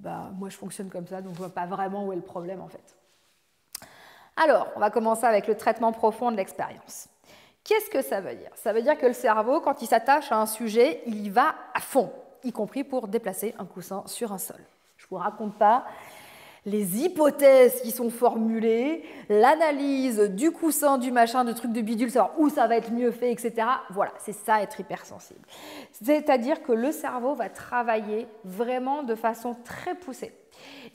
moi je fonctionne comme ça, donc je ne vois pas vraiment où est le problème en fait. Alors, on va commencer avec le traitement profond de l'expérience. Qu'est-ce que ça veut dire? Ça veut dire que le cerveau, quand il s'attache à un sujet, il y va à fond, y compris pour déplacer un coussin sur un sol. Je ne vous raconte pas les hypothèses qui sont formulées, l'analyse du coussin, du machin, du truc de bidule, savoir où ça va être mieux fait, etc. Voilà, c'est ça être hypersensible. C'est-à-dire que le cerveau va travailler vraiment de façon très poussée.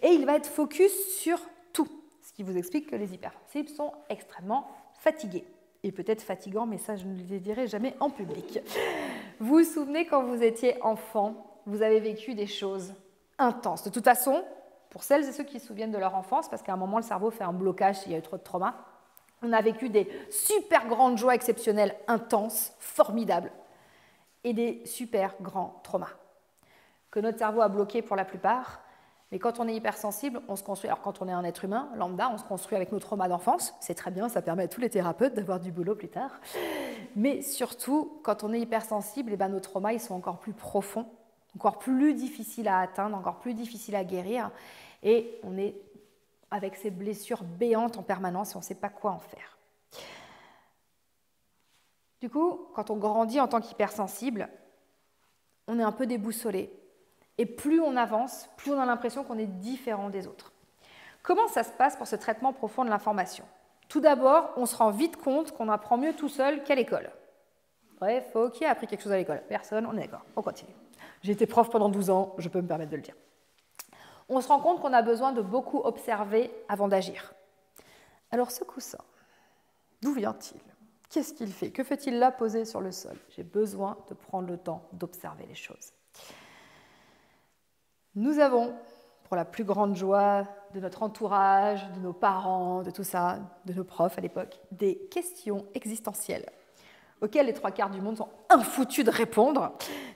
Et il va être focus sur tout, ce qui vous explique que les hypersensibles sont extrêmement fatigués. Et peut-être fatigants, mais ça je ne le dirai jamais en public. Vous vous souvenez quand vous étiez enfant, vous avez vécu des choses intenses. De toute façon, pour celles et ceux qui se souviennent de leur enfance, parce qu'à un moment le cerveau fait un blocage s'il y a eu trop de trauma, on a vécu des super grandes joies exceptionnelles, intenses, formidables, et des super grands traumas que notre cerveau a bloqués pour la plupart. Mais quand on est hypersensible, on se construit. Alors quand on est un être humain lambda, on se construit avec nos traumas d'enfance. C'est très bien, ça permet à tous les thérapeutes d'avoir du boulot plus tard. Mais surtout, quand on est hypersensible, nos traumas ils sont encore plus profonds, encore plus difficiles à atteindre, encore plus difficiles à guérir. Et on est avec ces blessures béantes en permanence et on ne sait pas quoi en faire. Du coup, quand on grandit en tant qu'hypersensible, on est un peu déboussolé. Et plus on avance, plus on a l'impression qu'on est différent des autres. Comment ça se passe pour ce traitement profond de l'information? Tout d'abord, on se rend vite compte qu'on apprend mieux tout seul qu'à l'école. Bref, qui a appris quelque chose à l'école? Personne, on est d'accord, on continue. J'ai été prof pendant 12 ans, je peux me permettre de le dire. On se rend compte qu'on a besoin de beaucoup observer avant d'agir. Alors ce coussin, d'où vient-il? Qu'est-ce qu'il fait? Que fait-il là posé sur le sol? J'ai besoin de prendre le temps d'observer les choses. Nous avons, pour la plus grande joie de notre entourage, de nos parents, de tout ça, de nos profs à l'époque, des questions existentielles auxquelles les 3/4 du monde sont infoutus de répondre.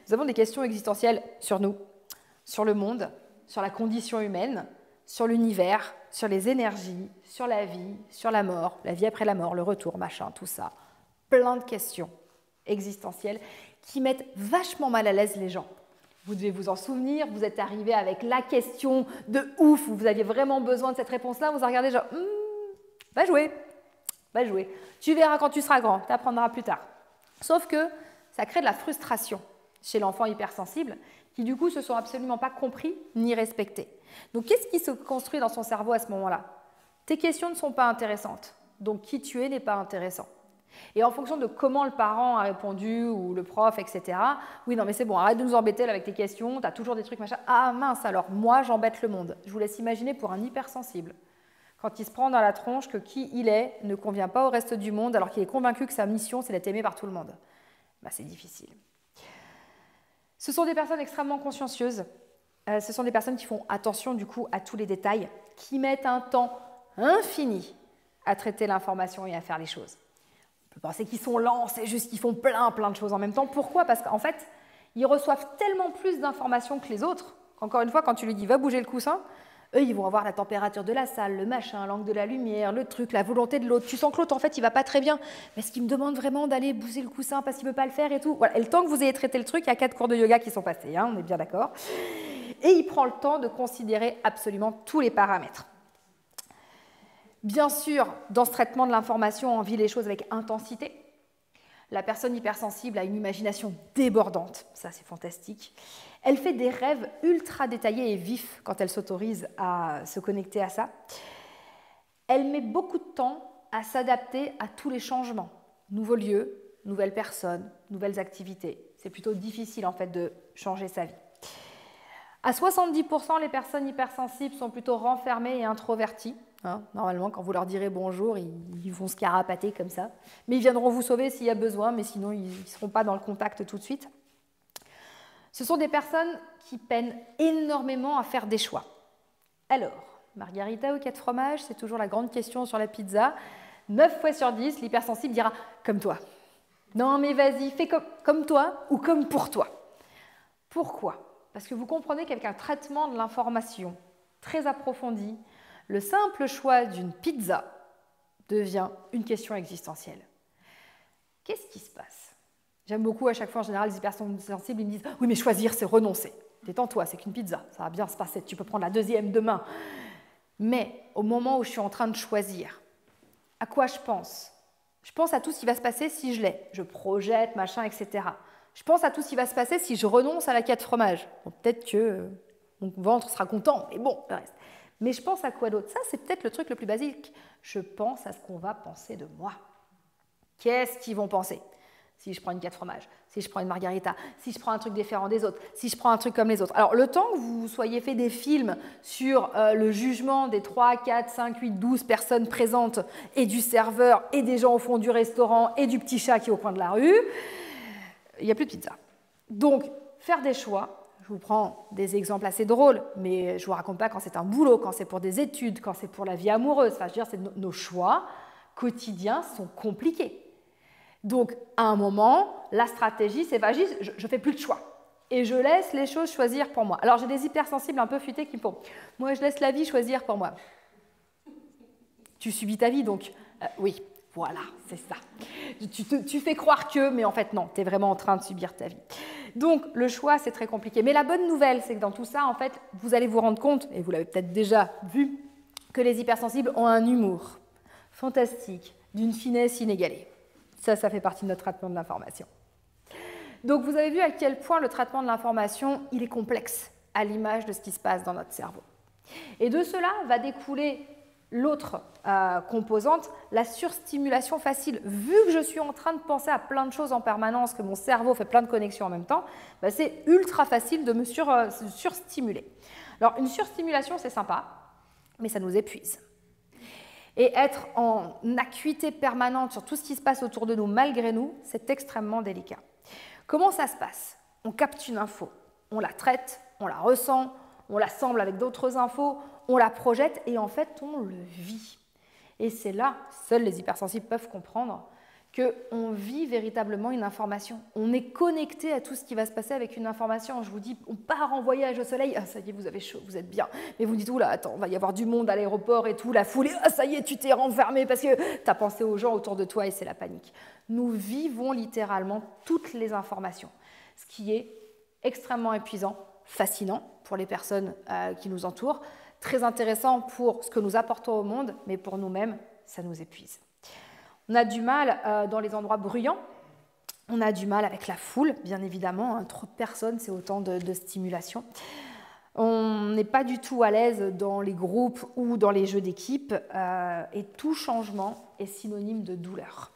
Nous avons des questions existentielles sur nous, sur le monde, sur la condition humaine, sur l'univers, sur les énergies, sur la vie après la mort, le retour, machin, tout ça. Plein de questions existentielles qui mettent vachement mal à l'aise les gens. Vous devez vous en souvenir, vous êtes arrivé avec la question de ouf, où vous aviez vraiment besoin de cette réponse-là, vous en regardez genre « va jouer, tu verras quand tu seras grand, tu apprendras plus tard ». Sauf que ça crée de la frustration chez l'enfant hypersensible, qui du coup ne se sont absolument pas compris ni respectés. Donc qu'est-ce qui se construit dans son cerveau à ce moment-là? Tes questions ne sont pas intéressantes, donc qui tu es n'est pas intéressant. Et en fonction de comment le parent a répondu, ou le prof, etc. Oui, non, mais c'est bon, arrête de nous embêter là, avec tes questions, tu as toujours des trucs, machin. Ah mince, alors moi, j'embête le monde. Je vous laisse imaginer pour un hypersensible, quand il se prend dans la tronche que qui il est ne convient pas au reste du monde, alors qu'il est convaincu que sa mission, c'est d'être aimé par tout le monde. C'est difficile. Ce sont des personnes extrêmement consciencieuses. Ce sont des personnes qui font attention, du coup, à tous les détails, qui mettent un temps infini à traiter l'information et à faire les choses. On peut penser qu'ils sont lents, c'est juste qu'ils font plein de choses en même temps. Pourquoi? Parce qu'en fait, ils reçoivent tellement plus d'informations que les autres. Encore une fois, quand tu lui dis « va bouger le coussin », eux, ils vont avoir la température de la salle, le machin, l'angle de la lumière, le truc, la volonté de l'autre. Tu sens que l'autre, en fait, il va pas très bien. Mais est-ce qu'il me demande vraiment d'aller bouger le coussin parce qu'il veut pas le faire et tout? Voilà. Et le temps que vous ayez traité le truc, il y a 4 cours de yoga qui sont passés, on est bien d'accord. Et il prend le temps de considérer absolument tous les paramètres. Bien sûr, dans ce traitement de l'information, on vit les choses avec intensité. La personne hypersensible a une imagination débordante, ça c'est fantastique. Elle fait des rêves ultra détaillés et vifs quand elle s'autorise à se connecter à ça. Elle met beaucoup de temps à s'adapter à tous les changements. Nouveaux lieux, nouvelles personnes, nouvelles activités. C'est plutôt difficile en fait de changer sa vie. À 70%, les personnes hypersensibles sont plutôt renfermées et introverties. Hein, normalement, quand vous leur direz bonjour, ils vont se carapater comme ça. Mais ils viendront vous sauver s'il y a besoin, mais sinon, ils ne seront pas dans le contact tout de suite. Ce sont des personnes qui peinent énormément à faire des choix. Alors, margarita ou 4 fromages, c'est toujours la grande question sur la pizza. 9 fois sur 10, l'hypersensible dira « comme toi ». Non mais vas-y, fais comme toi ou comme pour toi. Pourquoi? Parce que vous comprenez qu'avec un traitement de l'information très approfondi, le simple choix d'une pizza devient une question existentielle. Qu'est-ce qui se passe? J'aime beaucoup à chaque fois, en général, les hypersensibles, ils me disent « oui, mais choisir, c'est renoncer. Détends-toi, c'est qu'une pizza, ça va bien se passer, tu peux prendre la deuxième demain. » Mais au moment où je suis en train de choisir, à quoi je pense? Je pense à tout ce qui va se passer si je l'ai. Je projette, machin, etc. Je pense à tout ce qui va se passer si je renonce à la 4 fromages. Bon, peut-être que mon ventre sera content, mais bon, le reste. Mais je pense à quoi d'autre? Ça, c'est peut-être le truc le plus basique. Je pense à ce qu'on va penser de moi. Qu'est-ce qu'ils vont penser? Si je prends une 4 fromages, si je prends une margarita, si je prends un truc différent des autres, si je prends un truc comme les autres. Alors, le temps que vous soyez fait des films sur le jugement des 3, 4, 5, 8, 12 personnes présentes et du serveur et des gens au fond du restaurant et du petit chat qui est au coin de la rue, il n'y a plus de pizza. Donc, faire des choix, je vous prends des exemples assez drôles, mais je ne vous raconte pas quand c'est un boulot, quand c'est pour des études, quand c'est pour la vie amoureuse. Enfin, je veux dire, nos choix quotidiens sont compliqués. Donc, à un moment, la stratégie, c'est vas-y, je ne fais plus de choix. Et je laisse les choses choisir pour moi. Alors, j'ai des hypersensibles un peu futés qui me font « moi, je laisse la vie choisir pour moi ». Tu subis ta vie, donc oui, voilà, c'est ça. Tu fais croire que, mais en fait, non, tu es vraiment en train de subir ta vie. Donc, le choix, c'est très compliqué. Mais la bonne nouvelle, c'est que dans tout ça, en fait, vous allez vous rendre compte, et vous l'avez peut-être déjà vu, que les hypersensibles ont un humour fantastique, d'une finesse inégalée. Ça fait partie de notre traitement de l'information. Donc, vous avez vu à quel point le traitement de l'information, il est complexe, à l'image de ce qui se passe dans notre cerveau. Et de cela va découler l'autre composante, la surstimulation facile. Vu que je suis en train de penser à plein de choses en permanence, que mon cerveau fait plein de connexions en même temps, bah, c'est ultra facile de me surstimuler. Alors, une surstimulation, c'est sympa, mais ça nous épuise. Et être en acuité permanente sur tout ce qui se passe autour de nous, malgré nous, c'est extrêmement délicat. Comment ça se passe? On capte une info, on la traite, on la ressent, on l'assemble avec d'autres infos, on la projette et en fait, on le vit. Et c'est là, seuls les hypersensibles peuvent comprendre qu'on vit véritablement une information. On est connecté à tout ce qui va se passer avec une information. Je vous dis, on part en voyage au soleil, ah ça y est, vous avez chaud, vous êtes bien. Mais vous dites, oula, attends, il va y avoir du monde à l'aéroport et tout, la foule, ah ça y est, tu t'es renfermé parce que tu as pensé aux gens autour de toi et c'est la panique. Nous vivons littéralement toutes les informations, ce qui est extrêmement épuisant, fascinant pour les personnes qui nous entourent, très intéressant pour ce que nous apportons au monde, mais pour nous-mêmes, ça nous épuise. On a du mal dans les endroits bruyants, on a du mal avec la foule, bien évidemment, hein, trop de personnes, c'est autant de stimulation. On n'est pas du tout à l'aise dans les groupes ou dans les jeux d'équipe, et tout changement est synonyme de douleur.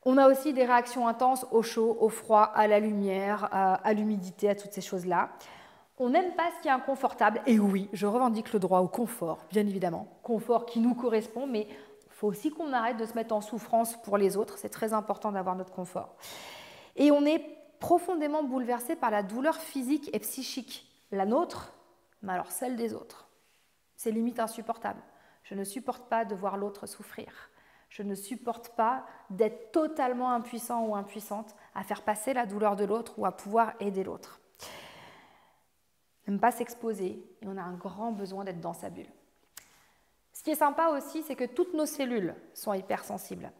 On a aussi des réactions intenses au chaud, au froid, à la lumière, à l'humidité, à toutes ces choses-là. On n'aime pas ce qui est inconfortable, et oui, je revendique le droit au confort, bien évidemment, confort qui nous correspond, mais il faut aussi qu'on arrête de se mettre en souffrance pour les autres, c'est très important d'avoir notre confort. Et on est profondément bouleversé par la douleur physique et psychique, la nôtre, mais alors celle des autres. C'est limite insupportable. Je ne supporte pas de voir l'autre souffrir. Je ne supporte pas d'être totalement impuissant ou impuissante à faire passer la douleur de l'autre ou à pouvoir aider l'autre. N'aime pas s'exposer et on a un grand besoin d'être dans sa bulle. Ce qui est sympa aussi, c'est que toutes nos cellules sont hypersensibles.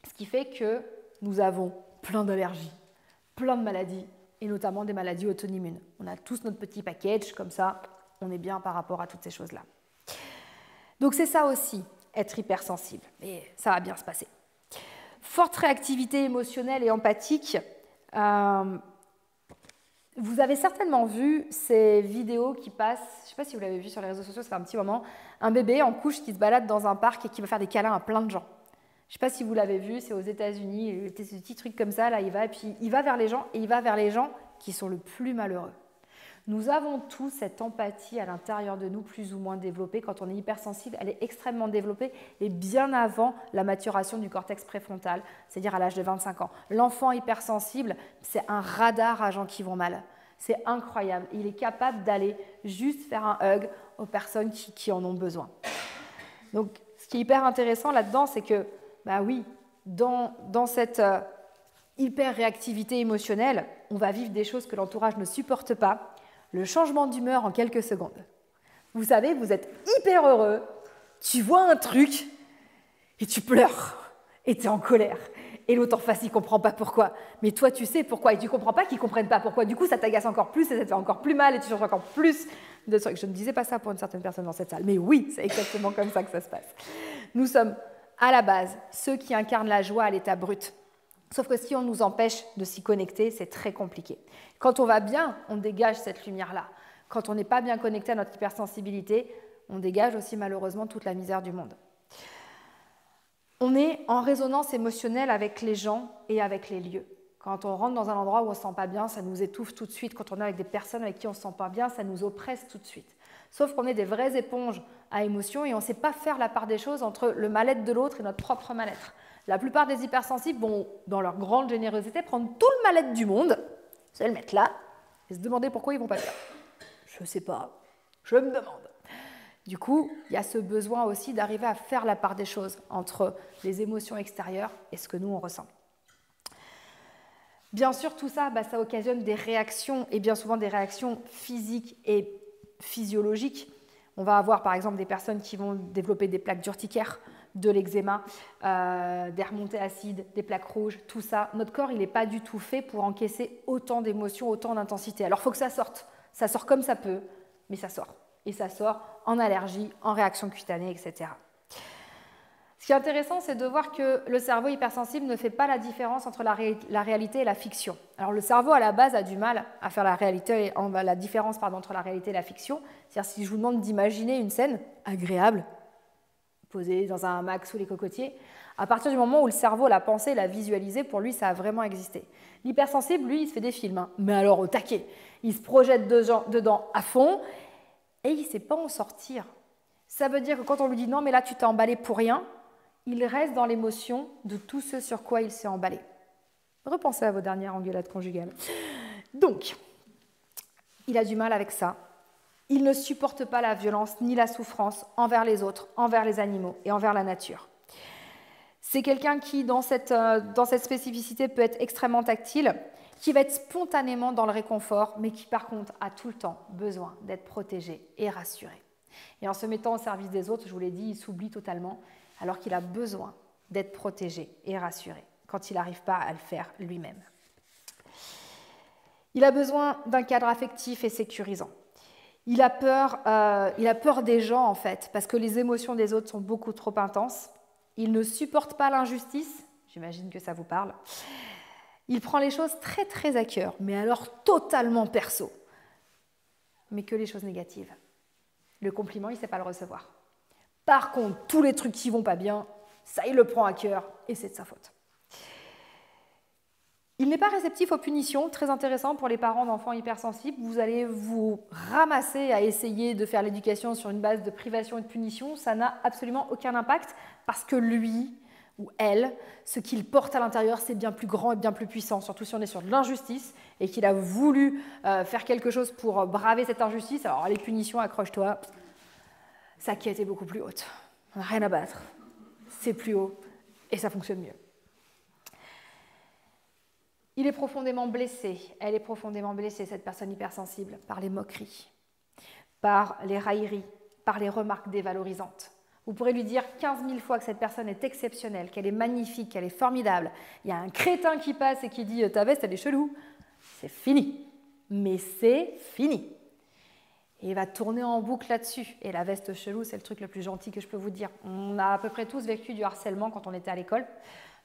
Ce qui fait que nous avons plein d'allergies, plein de maladies, et notamment des maladies auto-immunes. On a tous notre petit package, comme ça, on est bien par rapport à toutes ces choses-là. Donc c'est ça aussi, être hypersensible, et ça va bien se passer. Forte réactivité émotionnelle et empathique. Vous avez certainement vu ces vidéos qui passent, je ne sais pas si vous l'avez vu sur les réseaux sociaux, ça fait un petit moment, un bébé en couche qui se balade dans un parc et qui va faire des câlins à plein de gens. Je ne sais pas si vous l'avez vu, c'est aux États-Unis, ce petit truc comme ça, là, il va, et puis il va vers les gens, et il va vers les gens qui sont le plus malheureux. Nous avons tous cette empathie à l'intérieur de nous, plus ou moins développée. Quand on est hypersensible, elle est extrêmement développée et bien avant la maturation du cortex préfrontal, c'est-à-dire à l'âge de 25 ans. L'enfant hypersensible, c'est un radar à gens qui vont mal. C'est incroyable. Il est capable d'aller juste faire un hug aux personnes qui en ont besoin. Donc, ce qui est hyper intéressant là-dedans, c'est que, bah oui, dans cette hyper-réactivité émotionnelle, on va vivre des choses que l'entourage ne supporte pas. Le changement d'humeur en quelques secondes. Vous savez, vous êtes hyper heureux, tu vois un truc et tu pleures et tu es en colère. Et l'autre en face, il ne comprend pas pourquoi. Mais toi, tu sais pourquoi et tu ne comprends pas qu'ils ne comprennent pas pourquoi. Du coup, ça t'agace encore plus et ça te fait encore plus mal et tu changes encore plus de trucs. Je ne disais pas ça pour une certaine personne dans cette salle, mais oui, c'est exactement comme ça que ça se passe. Nous sommes à la base ceux qui incarnent la joie à l'état brut. Sauf que si on nous empêche de s'y connecter, c'est très compliqué. Quand on va bien, on dégage cette lumière-là. Quand on n'est pas bien connecté à notre hypersensibilité, on dégage aussi malheureusement toute la misère du monde. On est en résonance émotionnelle avec les gens et avec les lieux. Quand on rentre dans un endroit où on ne se sent pas bien, ça nous étouffe tout de suite. Quand on est avec des personnes avec qui on ne se sent pas bien, ça nous oppresse tout de suite. Sauf qu'on est des vraies éponges à émotions et on ne sait pas faire la part des choses entre le mal-être de l'autre et notre propre mal-être. La plupart des hypersensibles vont, dans leur grande générosité, prendre tout le mal-être du monde, se le mettre là, et se demander pourquoi ils ne vont pas bien. Je ne sais pas, je me demande. Du coup, il y a ce besoin aussi d'arriver à faire la part des choses entre les émotions extérieures et ce que nous, on ressent. Bien sûr, tout ça, ça occasionne des réactions, et bien souvent des réactions physiques et physiologiques. On va avoir par exemple des personnes qui vont développer des plaques d'urticaire, de l'eczéma, des remontées acides, des plaques rouges, tout ça. Notre corps, il n'est pas du tout fait pour encaisser autant d'émotions, autant d'intensité. Alors, il faut que ça sorte. Ça sort comme ça peut, mais ça sort. Et ça sort en allergie, en réaction cutanée, etc. Ce qui est intéressant, c'est de voir que le cerveau hypersensible ne fait pas la différence entre la réalité et la fiction. Alors, le cerveau, à la base, a du mal à faire la différence entre la réalité et la fiction. C'est-à-dire, si je vous demande d'imaginer une scène agréable, posée dans un hamac sous les cocotiers, à partir du moment où le cerveau l'a pensé, l'a visualisé, pour lui, ça a vraiment existé. L'hypersensible, lui, il se fait des films, mais alors au taquet. Il se projette dedans à fond et il ne sait pas en sortir. Ça veut dire que quand on lui dit « non, mais là, tu t'es emballé pour rien », il reste dans l'émotion de tout ce sur quoi il s'est emballé. Repensez à vos dernières engueulades conjugales. Donc, il a du mal avec ça. Il ne supporte pas la violence ni la souffrance envers les autres, envers les animaux et envers la nature. C'est quelqu'un qui, dans cette spécificité, peut être extrêmement tactile, qui va être spontanément dans le réconfort, mais qui, par contre, a tout le temps besoin d'être protégé et rassuré. Et en se mettant au service des autres, je vous l'ai dit, il s'oublie totalement, alors qu'il a besoin d'être protégé et rassuré quand il n'arrive pas à le faire lui-même. Il a besoin d'un cadre affectif et sécurisant. Il a peur des gens, en fait, parce que les émotions des autres sont beaucoup trop intenses. Il ne supporte pas l'injustice, j'imagine que ça vous parle. Il prend les choses très, très à cœur, mais alors totalement perso. Mais que les choses négatives. Le compliment, il ne sait pas le recevoir. Par contre, tous les trucs qui ne vont pas bien, ça, il le prend à cœur et c'est de sa faute. Il n'est pas réceptif aux punitions, très intéressant pour les parents d'enfants hypersensibles. Vous allez vous ramasser à essayer de faire l'éducation sur une base de privation et de punition. Ça n'a absolument aucun impact parce que lui ou elle, ce qu'il porte à l'intérieur, c'est bien plus grand et bien plus puissant, surtout si on est sur de l'injustice et qu'il a voulu faire quelque chose pour braver cette injustice. Alors les punitions, accroche-toi, sa quête est beaucoup plus haute. On n'a rien à battre. C'est plus haut et ça fonctionne mieux. Il est profondément blessé, elle est profondément blessée, cette personne hypersensible, par les moqueries, par les railleries, par les remarques dévalorisantes. Vous pourrez lui dire 15 000 fois que cette personne est exceptionnelle, qu'elle est magnifique, qu'elle est formidable. Il y a un crétin qui passe et qui dit « ta veste, elle est chelou ». C'est fini. Mais c'est fini. Et il va tourner en boucle là-dessus. Et la veste chelou, c'est le truc le plus gentil que je peux vous dire. On a à peu près tous vécu du harcèlement quand on était à l'école.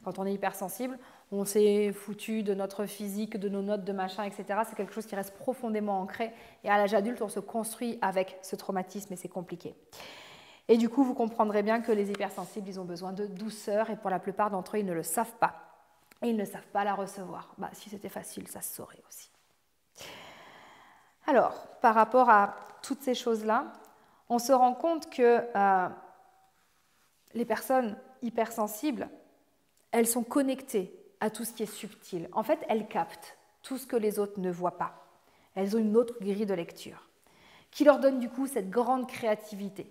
Quand on est hypersensible, on s'est foutu de notre physique, de nos notes, de machin, etc. C'est quelque chose qui reste profondément ancré. Et à l'âge adulte, on se construit avec ce traumatisme et c'est compliqué. Et du coup, vous comprendrez bien que les hypersensibles, ils ont besoin de douceur et pour la plupart d'entre eux, ils ne le savent pas. Et ils ne savent pas la recevoir. Si c'était facile, ça se saurait aussi. Alors, par rapport à toutes ces choses-là, on se rend compte que les personnes hypersensibles, elles sont connectées à tout ce qui est subtil. En fait, elles captent tout ce que les autres ne voient pas. Elles ont une autre grille de lecture qui leur donne du coup cette grande créativité.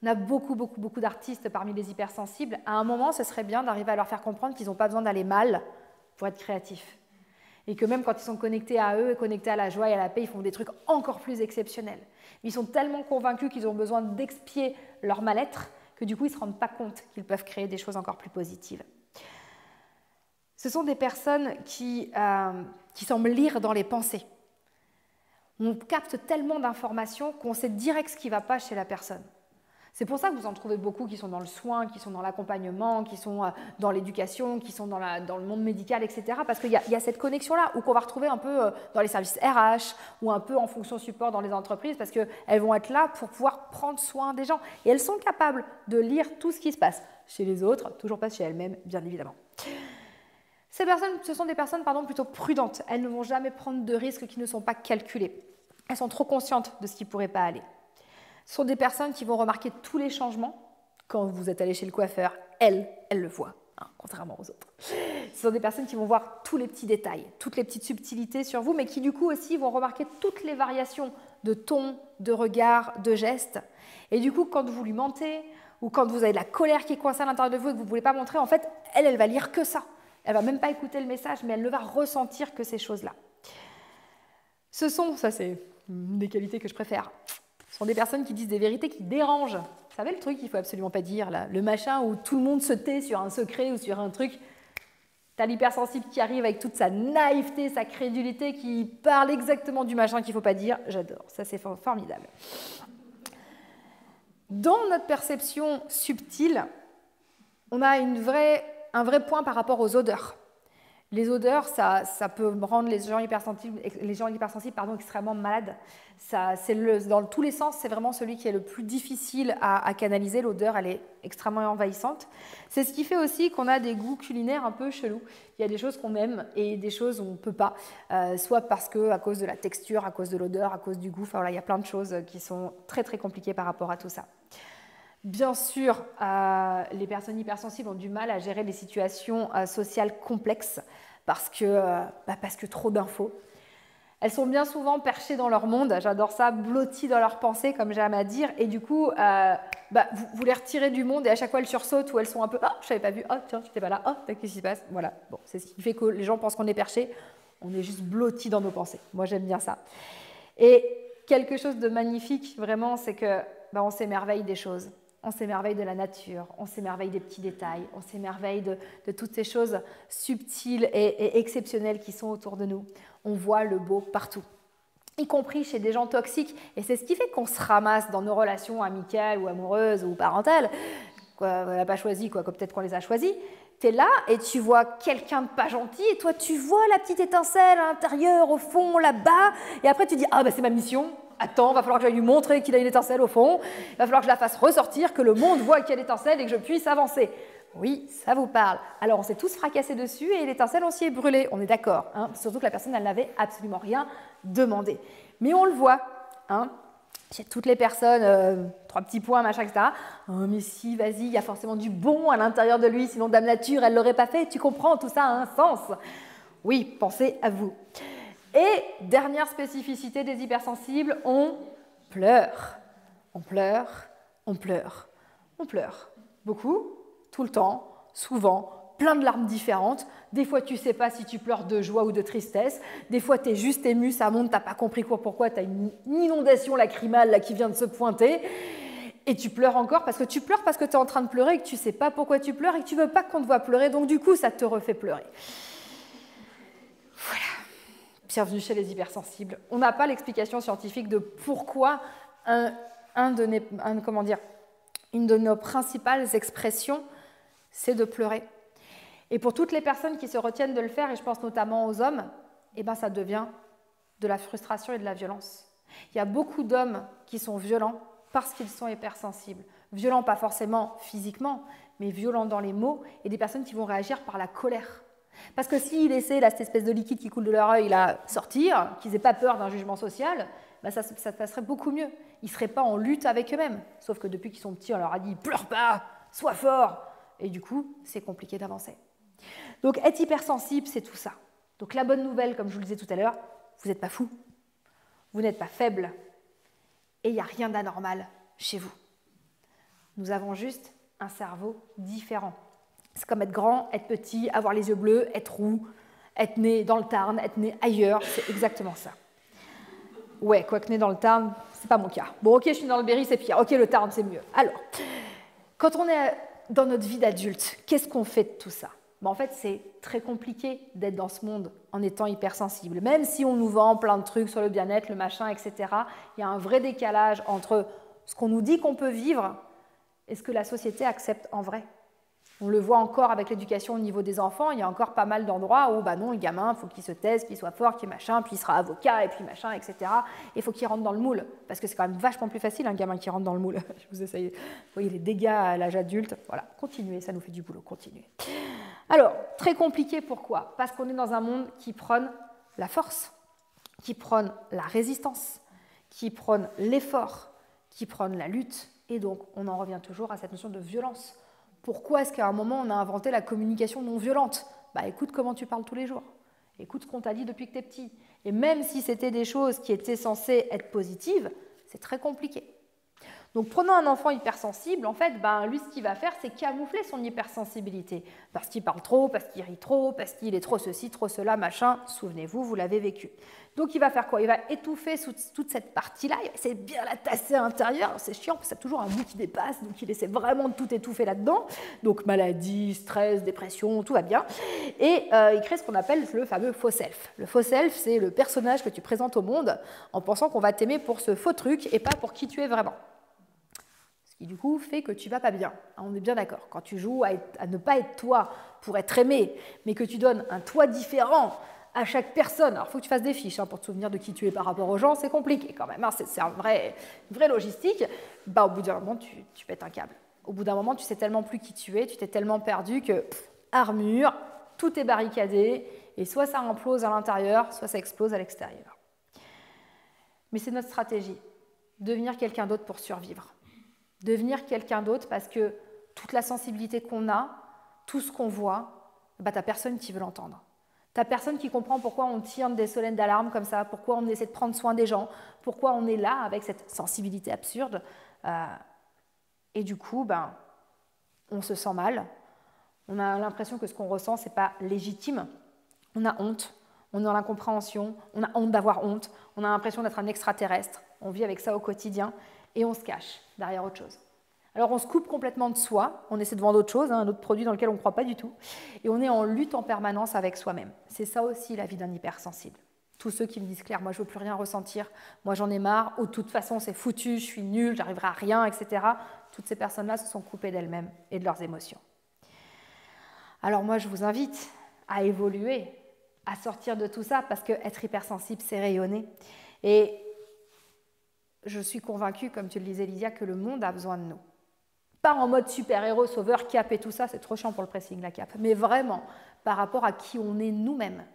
On a beaucoup d'artistes parmi les hypersensibles. À un moment, ce serait bien d'arriver à leur faire comprendre qu'ils n'ont pas besoin d'aller mal pour être créatifs. Et que même quand ils sont connectés à eux, connectés à la joie et à la paix, ils font des trucs encore plus exceptionnels. Mais ils sont tellement convaincus qu'ils ont besoin d'expier leur mal-être que du coup, ils ne se rendent pas compte qu'ils peuvent créer des choses encore plus positives. Ce sont des personnes qui semblent lire dans les pensées. On capte tellement d'informations qu'on sait direct ce qui ne va pas chez la personne. C'est pour ça que vous en trouvez beaucoup qui sont dans le soin, qui sont dans l'accompagnement, qui sont dans l'éducation, qui sont dans le monde médical, etc. Parce qu'il y a cette connexion-là, ou qu'on va retrouver un peu dans les services RH, ou un peu en fonction support dans les entreprises, parce qu'elles vont être là pour pouvoir prendre soin des gens. Et elles sont capables de lire tout ce qui se passe chez les autres, toujours pas chez elles-mêmes, bien évidemment. Ces personnes, ce sont des personnes plutôt prudentes. Elles ne vont jamais prendre de risques qui ne sont pas calculés. Elles sont trop conscientes de ce qui ne pourrait pas aller. Ce sont des personnes qui vont remarquer tous les changements. Quand vous êtes allé chez le coiffeur, elles le voient, contrairement aux autres. Ce sont des personnes qui vont voir tous les petits détails, toutes les petites subtilités sur vous, mais qui du coup aussi vont remarquer toutes les variations de ton, de regard, de gestes. Et du coup, quand vous lui mentez, ou quand vous avez de la colère qui est coincée à l'intérieur de vous et que vous ne voulez pas montrer, en fait, elle va lire que ça. Elle ne va même pas écouter le message, mais elle ne va ressentir que ces choses-là. Ça c'est une des qualités que je préfère. Ce sont des personnes qui disent des vérités qui dérangent. Vous savez le truc qu'il ne faut absolument pas dire, là, le machin où tout le monde se tait sur un secret ou sur un truc. T'as l'hypersensible qui arrive avec toute sa naïveté, sa crédulité, qui parle exactement du machin qu'il ne faut pas dire. J'adore, ça c'est formidable. Dans notre perception subtile, on a un vrai point par rapport aux odeurs. Les odeurs, ça peut rendre les gens hypersensibles extrêmement malades. Dans tous les sens, c'est vraiment celui qui est le plus difficile à canaliser. L'odeur, elle est extrêmement envahissante. C'est ce qui fait aussi qu'on a des goûts culinaires un peu chelous. Il y a des choses qu'on aime et des choses où on ne peut pas, soit parce qu'à cause de la texture, à cause de l'odeur, à cause du goût. Enfin, voilà, il y a plein de choses qui sont très très compliquées par rapport à tout ça. Bien sûr, les personnes hypersensibles ont du mal à gérer des situations sociales complexes parce que trop d'infos. Elles sont bien souvent perchées dans leur monde, j'adore ça, blotties dans leurs pensées, comme j'aime à dire, et du coup, vous les retirez du monde et à chaque fois elles sursautent ou elles sont un peu « Ah, je t'avais pas vu, oh tiens, tu n'étais pas là, oh, qu'est-ce qui se passe ?» Voilà, bon, c'est ce qui fait que les gens pensent qu'on est perchés, on est juste blottis dans nos pensées. Moi, j'aime bien ça. Et quelque chose de magnifique, vraiment, c'est que on s'émerveille des choses. On s'émerveille de la nature, on s'émerveille des petits détails, on s'émerveille de toutes ces choses subtiles et exceptionnelles qui sont autour de nous. On voit le beau partout, y compris chez des gens toxiques. Et c'est ce qui fait qu'on se ramasse dans nos relations amicales ou amoureuses ou parentales. On n'a pas choisi, peut-être qu'on les a choisis. Tu es là et tu vois quelqu'un de pas gentil et toi, tu vois la petite étincelle à l'intérieur, au fond, là-bas. Et après, tu dis « Ah, c'est ma mission. Attends, va falloir que j'aille lui montrer qu'il a une étincelle au fond. Il va falloir que je la fasse ressortir, que le monde voit qu'il y a l'étincelle et que je puisse avancer. » Oui, ça vous parle. Alors, on s'est tous fracassés dessus et l'étincelle, on s'y est brûlé. On est d'accord. Surtout que la personne, elle n'avait absolument rien demandé. Mais on le voit. Chez toutes les personnes, 3 petits points, machin, etc. Oh, mais si, vas-y, il y a forcément du bon à l'intérieur de lui, sinon Dame Nature, elle ne l'aurait pas fait. Tu comprends, tout ça a un sens. Oui, pensez à vous. Et dernière spécificité des hypersensibles, on pleure. On pleure, on pleure, on pleure. Beaucoup, tout le temps, souvent, plein de larmes différentes. Des fois, tu ne sais pas si tu pleures de joie ou de tristesse. Des fois, tu es juste ému, ça monte, tu n'as pas compris pourquoi, tu as une inondation lacrymale là, qui vient de se pointer. Et tu pleures encore parce que tu es en train de pleurer et que tu ne sais pas pourquoi tu pleures et que tu ne veux pas qu'on te voit pleurer. Donc, du coup, ça te refait pleurer. Voilà. Bienvenue chez les hypersensibles. On n'a pas l'explication scientifique de pourquoi une de nos principales expressions, c'est de pleurer. Et pour toutes les personnes qui se retiennent de le faire, et je pense notamment aux hommes, ça devient de la frustration et de la violence. Il y a beaucoup d'hommes qui sont violents parce qu'ils sont hypersensibles. Violents pas forcément physiquement, mais violents dans les mots, et des personnes qui vont réagir par la colère. Parce que s'ils laissaient là, cette espèce de liquide qui coule de leur œil là, sortir, qu'ils n'aient pas peur d'un jugement social, ben ça se passerait beaucoup mieux. Ils ne seraient pas en lutte avec eux-mêmes. Sauf que depuis qu'ils sont petits, on leur a dit « pleure pas, sois fort ». Et du coup, c'est compliqué d'avancer. Donc être hypersensible, c'est tout ça. Donc la bonne nouvelle, comme je vous le disais tout à l'heure, vous n'êtes pas fou, vous n'êtes pas faible, et il n'y a rien d'anormal chez vous. Nous avons juste un cerveau différent. C'est comme être grand, être petit, avoir les yeux bleus, être roux, être né dans le Tarn, être né ailleurs, c'est exactement ça. Ouais, quoique né dans le Tarn, c'est pas mon cas. Bon, ok, je suis dans le Berry, c'est pire. Ok, le Tarn, c'est mieux. Alors, quand on est dans notre vie d'adulte, qu'est-ce qu'on fait de tout ça? Ben, en fait, c'est très compliqué d'être dans ce monde en étant hypersensible. Même si on nous vend plein de trucs sur le bien-être, le machin, etc., il y a un vrai décalage entre ce qu'on nous dit qu'on peut vivre et ce que la société accepte en vrai. On le voit encore avec l'éducation au niveau des enfants, il y a encore pas mal d'endroits où, bah non, le gamin, il faut qu'il se taise, qu'il soit fort, qu'il machin, puis il sera avocat, et puis machin, etc. Et il faut qu'il rentre dans le moule, parce que c'est quand même vachement plus facile un gamin qui rentre dans le moule. Je vous essaye, vous voyez les dégâts à l'âge adulte. Voilà, continuez, ça nous fait du boulot, continuez. Alors, très compliqué, pourquoi? Parce qu'on est dans un monde qui prône la force, qui prône la résistance, qui prône l'effort, qui prône la lutte, et donc on en revient toujours à cette notion de violence. Pourquoi est-ce qu'à un moment, on a inventé la communication non violente? Bah, écoute comment tu parles tous les jours. Écoute ce qu'on t'a dit depuis que tu es petit. Et même si c'était des choses qui étaient censées être positives, c'est très compliqué. Donc, prenons un enfant hypersensible, en fait, ben, lui, ce qu'il va faire, c'est camoufler son hypersensibilité. Parce qu'il parle trop, parce qu'il rit trop, parce qu'il est trop ceci, trop cela, machin. Souvenez-vous, vous l'avez vécu. Donc, il va faire quoi? Il va étouffer toute cette partie-là, il va essayer de bien la tasser à l'intérieur. C'est chiant, parce que c'est toujours un bout qui dépasse, donc il essaie vraiment de tout étouffer là-dedans. Donc, maladie, stress, dépression, tout va bien. Et il crée ce qu'on appelle le fameux faux self. Le faux self, c'est le personnage que tu présentes au monde en pensant qu'on va t'aimer pour ce faux truc et pas pour qui tu es vraiment. Ce qui du coup fait que tu vas pas bien. On est bien d'accord. Quand tu joues à ne pas être toi pour être aimé, mais que tu donnes un toi différent à chaque personne, alors il faut que tu fasses des fiches pour te souvenir de qui tu es par rapport aux gens, c'est compliqué quand même, c'est une vraie logistique. Bah, au bout d'un moment, tu pètes un câble. Au bout d'un moment, tu sais tellement plus qui tu es, tu t'es tellement perdu que armure, tout est barricadé, et soit ça implose à l'intérieur, soit ça explose à l'extérieur. Mais c'est notre stratégie, devenir quelqu'un d'autre pour survivre. Devenir quelqu'un d'autre parce que toute la sensibilité qu'on a, tout ce qu'on voit, bah, tu n'as personne qui veut l'entendre. Tu n'as personne qui comprend pourquoi on tire des sonnets d'alarme comme ça, pourquoi on essaie de prendre soin des gens, pourquoi on est là avec cette sensibilité absurde. Et du coup, ben, on se sent mal. On a l'impression que ce qu'on ressent, ce n'est pas légitime. On a honte, on est dans l'incompréhension, on a honte d'avoir honte, on a l'impression d'être un extraterrestre. On vit avec ça au quotidien. Et on se cache derrière autre chose. Alors on se coupe complètement de soi, on essaie de vendre autre chose, un autre produit dans lequel on ne croit pas du tout, et on est en lutte en permanence avec soi-même. C'est ça aussi la vie d'un hypersensible. Tous ceux qui me disent Claire, moi je ne veux plus rien ressentir, moi j'en ai marre, ou de toute façon c'est foutu, je suis nulle, j'arriverai à rien, etc. Toutes ces personnes-là se sont coupées d'elles-mêmes et de leurs émotions. Alors moi je vous invite à évoluer, à sortir de tout ça, parce qu'être hypersensible, c'est rayonner. Et je suis convaincue, comme tu le disais Lydia, que le monde a besoin de nous. Pas en mode super-héros, sauveur, cap et tout ça, c'est trop chiant pour le pressing, la cap, mais vraiment par rapport à qui on est nous-mêmes.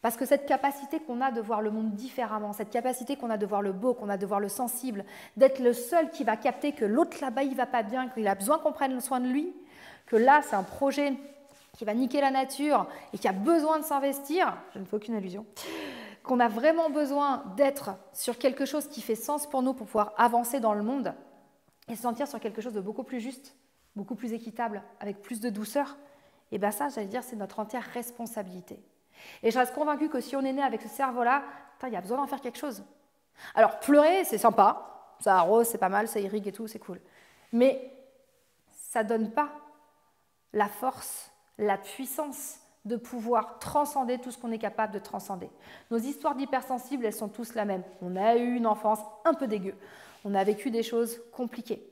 Parce que cette capacité qu'on a de voir le monde différemment, cette capacité qu'on a de voir le beau, qu'on a de voir le sensible, d'être le seul qui va capter que l'autre là-bas, il ne va pas bien, qu'il a besoin qu'on prenne soin de lui, que là, c'est un projet qui va niquer la nature et qui a besoin de s'investir, je ne fais aucune allusion, qu'on a vraiment besoin d'être sur quelque chose qui fait sens pour nous pour pouvoir avancer dans le monde et se sentir sur quelque chose de beaucoup plus juste, beaucoup plus équitable, avec plus de douceur, et bien ça, j'allais dire, c'est notre entière responsabilité. Et je reste convaincue que si on est né avec ce cerveau-là, il y a besoin d'en faire quelque chose. Alors, pleurer, c'est sympa, ça arrose, c'est pas mal, ça irrigue et tout, c'est cool. Mais ça ne donne pas la force, la puissance de pouvoir transcender tout ce qu'on est capable de transcender. Nos histoires d'hypersensibles, elles sont tous la même. On a eu une enfance un peu dégueu. On a vécu des choses compliquées.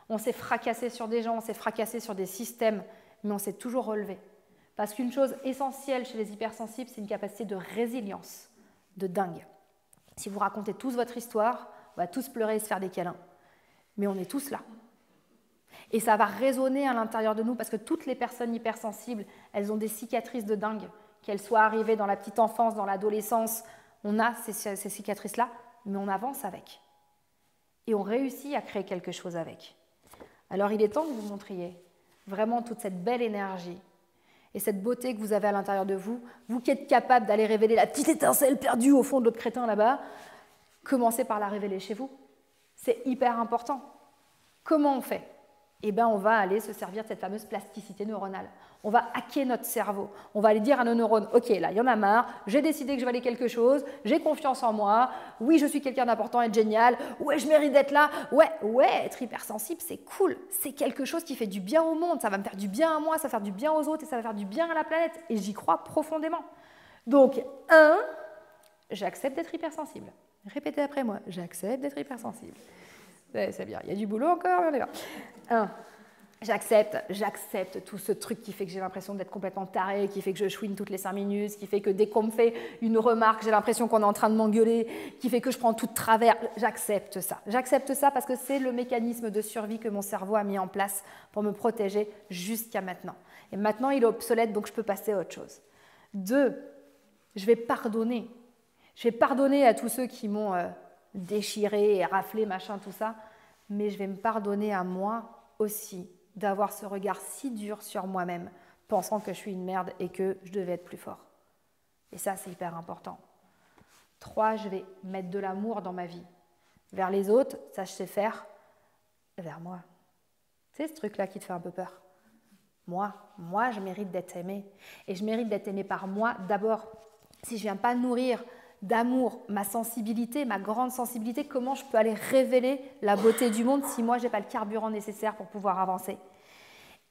On s'est fracassé sur des gens, on s'est fracassé sur des systèmes, mais on s'est toujours relevé. Parce qu'une chose essentielle chez les hypersensibles, c'est une capacité de résilience, de dingue. Si vous racontez tous votre histoire, on va tous pleurer et se faire des câlins. Mais on est tous là. Et ça va résonner à l'intérieur de nous parce que toutes les personnes hypersensibles, elles ont des cicatrices de dingue, qu'elles soient arrivées dans la petite enfance, dans l'adolescence, on a ces cicatrices-là, mais on avance avec. Et on réussit à créer quelque chose avec. Alors il est temps que vous montriez vraiment toute cette belle énergie et cette beauté que vous avez à l'intérieur de vous, vous qui êtes capable d'aller révéler la petite étincelle perdue au fond de l'autre crétin là-bas, commencez par la révéler chez vous. C'est hyper important. Comment on fait? Eh bien, on va aller se servir de cette fameuse plasticité neuronale. On va hacker notre cerveau. On va aller dire à nos neurones, ok, là, il y en a marre, j'ai décidé que je valais quelque chose, j'ai confiance en moi, oui, je suis quelqu'un d'important et de génial, ouais, je mérite d'être là, ouais, être hypersensible, c'est cool, c'est quelque chose qui fait du bien au monde, ça va me faire du bien à moi, ça va faire du bien aux autres et ça va faire du bien à la planète. Et j'y crois profondément. Donc, j'accepte d'être hypersensible. Répétez après moi, j'accepte d'être hypersensible. C'est bien, il y a du boulot encore, on est là. J'accepte tout ce truc qui fait que j'ai l'impression d'être complètement taré, qui fait que je chouine toutes les 5 minutes, qui fait que dès qu'on me fait une remarque, j'ai l'impression qu'on est en train de m'engueuler, qui fait que je prends tout de travers. J'accepte ça. J'accepte ça parce que c'est le mécanisme de survie que mon cerveau a mis en place pour me protéger jusqu'à maintenant. Et maintenant, il est obsolète, donc je peux passer à autre chose. 2, je vais pardonner. Je vais pardonner à tous ceux qui m'ont déchiré et raflé, machin, tout ça, mais je vais me pardonner à moi aussi d'avoir ce regard si dur sur moi-même, pensant que je suis une merde et que je devais être plus fort. Et ça, c'est hyper important. 3, je vais mettre de l'amour dans ma vie. Vers les autres, ça je sais faire. Vers moi. C'est ce truc-là qui te fait un peu peur. Moi, je mérite d'être aimée. Et je mérite d'être aimée par moi d'abord. Si je ne viens pas nourrir d'amour, ma sensibilité, ma grande sensibilité, comment je peux aller révéler la beauté du monde si moi, je n'ai pas le carburant nécessaire pour pouvoir avancer?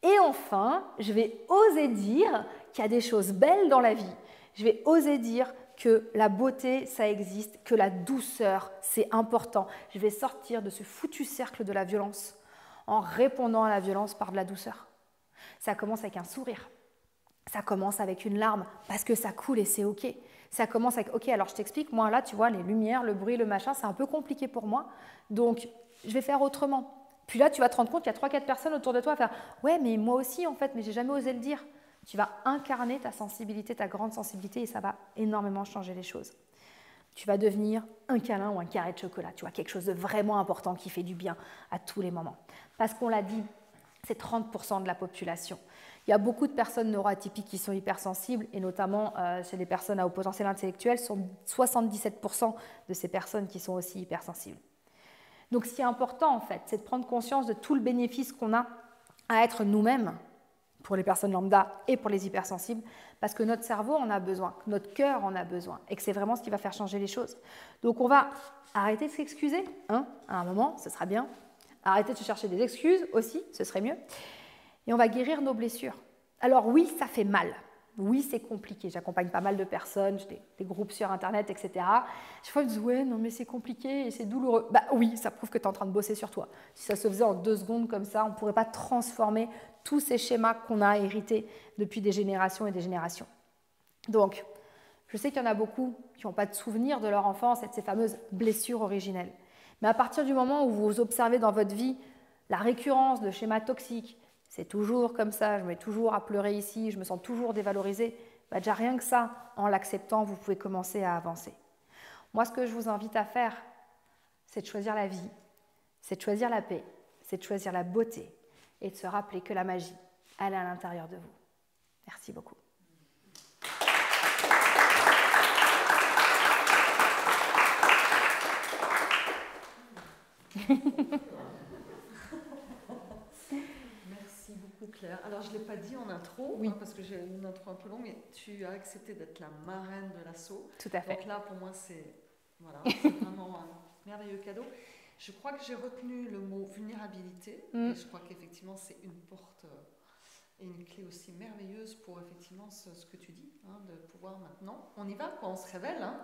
Et enfin, je vais oser dire qu'il y a des choses belles dans la vie. Je vais oser dire que la beauté, ça existe, que la douceur, c'est important. Je vais sortir de ce foutu cercle de la violence en répondant à la violence par de la douceur. Ça commence avec un sourire. Ça commence avec une larme parce que ça coule et c'est OK. Ça commence avec, ok, alors je t'explique, moi là, tu vois, les lumières, le bruit, le machin, c'est un peu compliqué pour moi, donc je vais faire autrement. Puis là, tu vas te rendre compte qu'il y a 3-4 personnes autour de toi à faire, ouais, mais moi aussi, en fait, mais j'ai jamais osé le dire. Tu vas incarner ta sensibilité, ta grande sensibilité, et ça va énormément changer les choses. Tu vas devenir un câlin ou un carré de chocolat, tu vois, quelque chose de vraiment important qui fait du bien à tous les moments. Parce qu'on l'a dit, c'est 30% de la population. Il y a beaucoup de personnes neuroatypiques qui sont hypersensibles, et notamment chez les personnes à haut potentiel intellectuel, sont 77% de ces personnes qui sont aussi hypersensibles. Donc ce qui est important, en fait, c'est de prendre conscience de tout le bénéfice qu'on a à être nous-mêmes, pour les personnes lambda et pour les hypersensibles, parce que notre cerveau en a besoin, que notre cœur en a besoin, et que c'est vraiment ce qui va faire changer les choses. Donc on va arrêter de s'excuser, hein, à un moment, ce sera bien. Arrêter de se chercher des excuses aussi, ce serait mieux. Et on va guérir nos blessures. Alors oui, ça fait mal. Oui, c'est compliqué. J'accompagne pas mal de personnes, j'ai des groupes sur Internet, etc. Chaque fois, ils me disent « Ouais, non, mais c'est compliqué et c'est douloureux. » Bah oui, ça prouve que tu es en train de bosser sur toi. Si ça se faisait en 2 secondes comme ça, on ne pourrait pas transformer tous ces schémas qu'on a hérités depuis des générations et des générations. Donc, je sais qu'il y en a beaucoup qui n'ont pas de souvenir de leur enfance et de ces fameuses blessures originelles. Mais à partir du moment où vous observez dans votre vie la récurrence de schémas toxiques, c'est toujours comme ça, je me mets toujours à pleurer ici, je me sens toujours dévalorisée, bah déjà rien que ça, en l'acceptant, vous pouvez commencer à avancer. Moi, ce que je vous invite à faire, c'est de choisir la vie, c'est de choisir la paix, c'est de choisir la beauté et de se rappeler que la magie, elle est à l'intérieur de vous. Merci beaucoup. Merci beaucoup Claire. Alors je ne l'ai pas dit en intro, oui. Parce que j'ai une intro un peu longue, mais tu as accepté d'être la marraine de l'assaut. Tout à fait. Donc là pour moi c'est vraiment un merveilleux cadeau. Je crois que j'ai retenu le mot vulnérabilité et je crois qu'effectivement c'est une porte et une clé aussi merveilleuse pour effectivement ce que tu dis, hein, de pouvoir maintenant, on y va quoi, on se révèle, hein.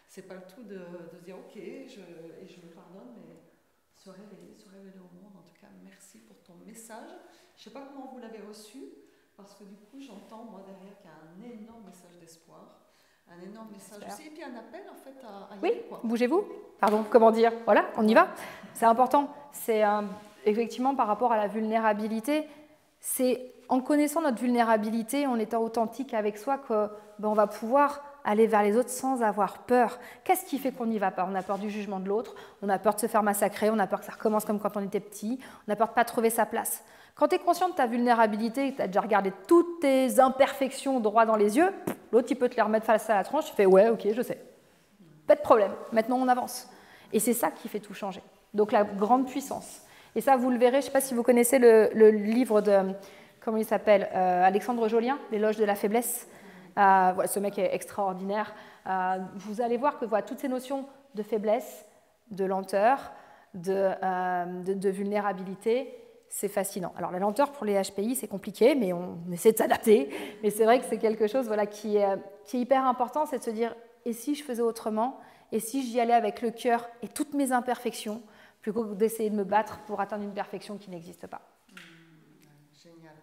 C'est pas le tout de se dire ok, je me pardonne, mais se révéler au monde. En tout cas, merci pour ton message. Je ne sais pas comment vous l'avez reçu, parce que du coup, j'entends moi derrière qu'il y a un énorme message d'espoir, un énorme message aussi, et puis un appel en fait à y aller, quoi. Bougez-vous. Pardon, comment dire? Voilà, on y va. C'est important. effectivement, par rapport à la vulnérabilité, c'est en connaissant notre vulnérabilité, en étant authentique avec soi, que on va pouvoir aller vers les autres sans avoir peur. Qu'est-ce qui fait qu'on n'y va pas? On a peur du jugement de l'autre, on a peur de se faire massacrer, on a peur que ça recommence comme quand on était petit, on a peur de ne pas trouver sa place. Quand tu es conscient de ta vulnérabilité, que tu as déjà regardé toutes tes imperfections droit dans les yeux, l'autre il peut te les remettre face à la tronche, tu fais ouais, ok, je sais. Pas de problème, maintenant on avance. Et c'est ça qui fait tout changer. Donc la grande puissance. Et ça, vous le verrez, je ne sais pas si vous connaissez le livre de, comment il s'appelle, Alexandre Jolien, L'éloge de la faiblesse. Voilà, ce mec est extraordinaire. Vous allez voir que voilà, toutes ces notions de faiblesse, de lenteur, de vulnérabilité, c'est fascinant. Alors la lenteur pour les HPI, c'est compliqué, mais on essaie de s'adapter. Mais c'est vrai que c'est quelque chose voilà, qui est hyper important, c'est de se dire, et si je faisais autrement? Et si j'y allais avec le cœur et toutes mes imperfections, plutôt que d'essayer de me battre pour atteindre une perfection qui n'existe pas. Génial.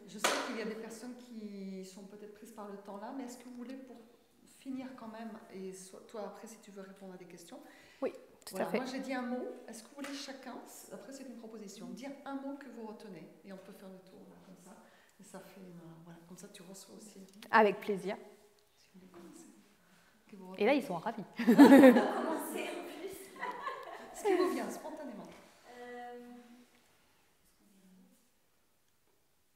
Je sais qu'il y a des personnes qui sont peut-être prises par le temps là, mais est-ce que vous voulez, pour finir quand même, et toi après si tu veux répondre à des questions? Oui, tout à fait. Moi j'ai dit un mot, est-ce que vous voulez chacun, après c'est une proposition, dire un mot que vous retenez, et on peut faire le tour là, comme ça, et ça fait voilà, comme ça tu reçois aussi. Avec plaisir. Si vous voulez commencer. Et là ils sont ravis. Commencer en plus. Ce qui vous vient spontanément.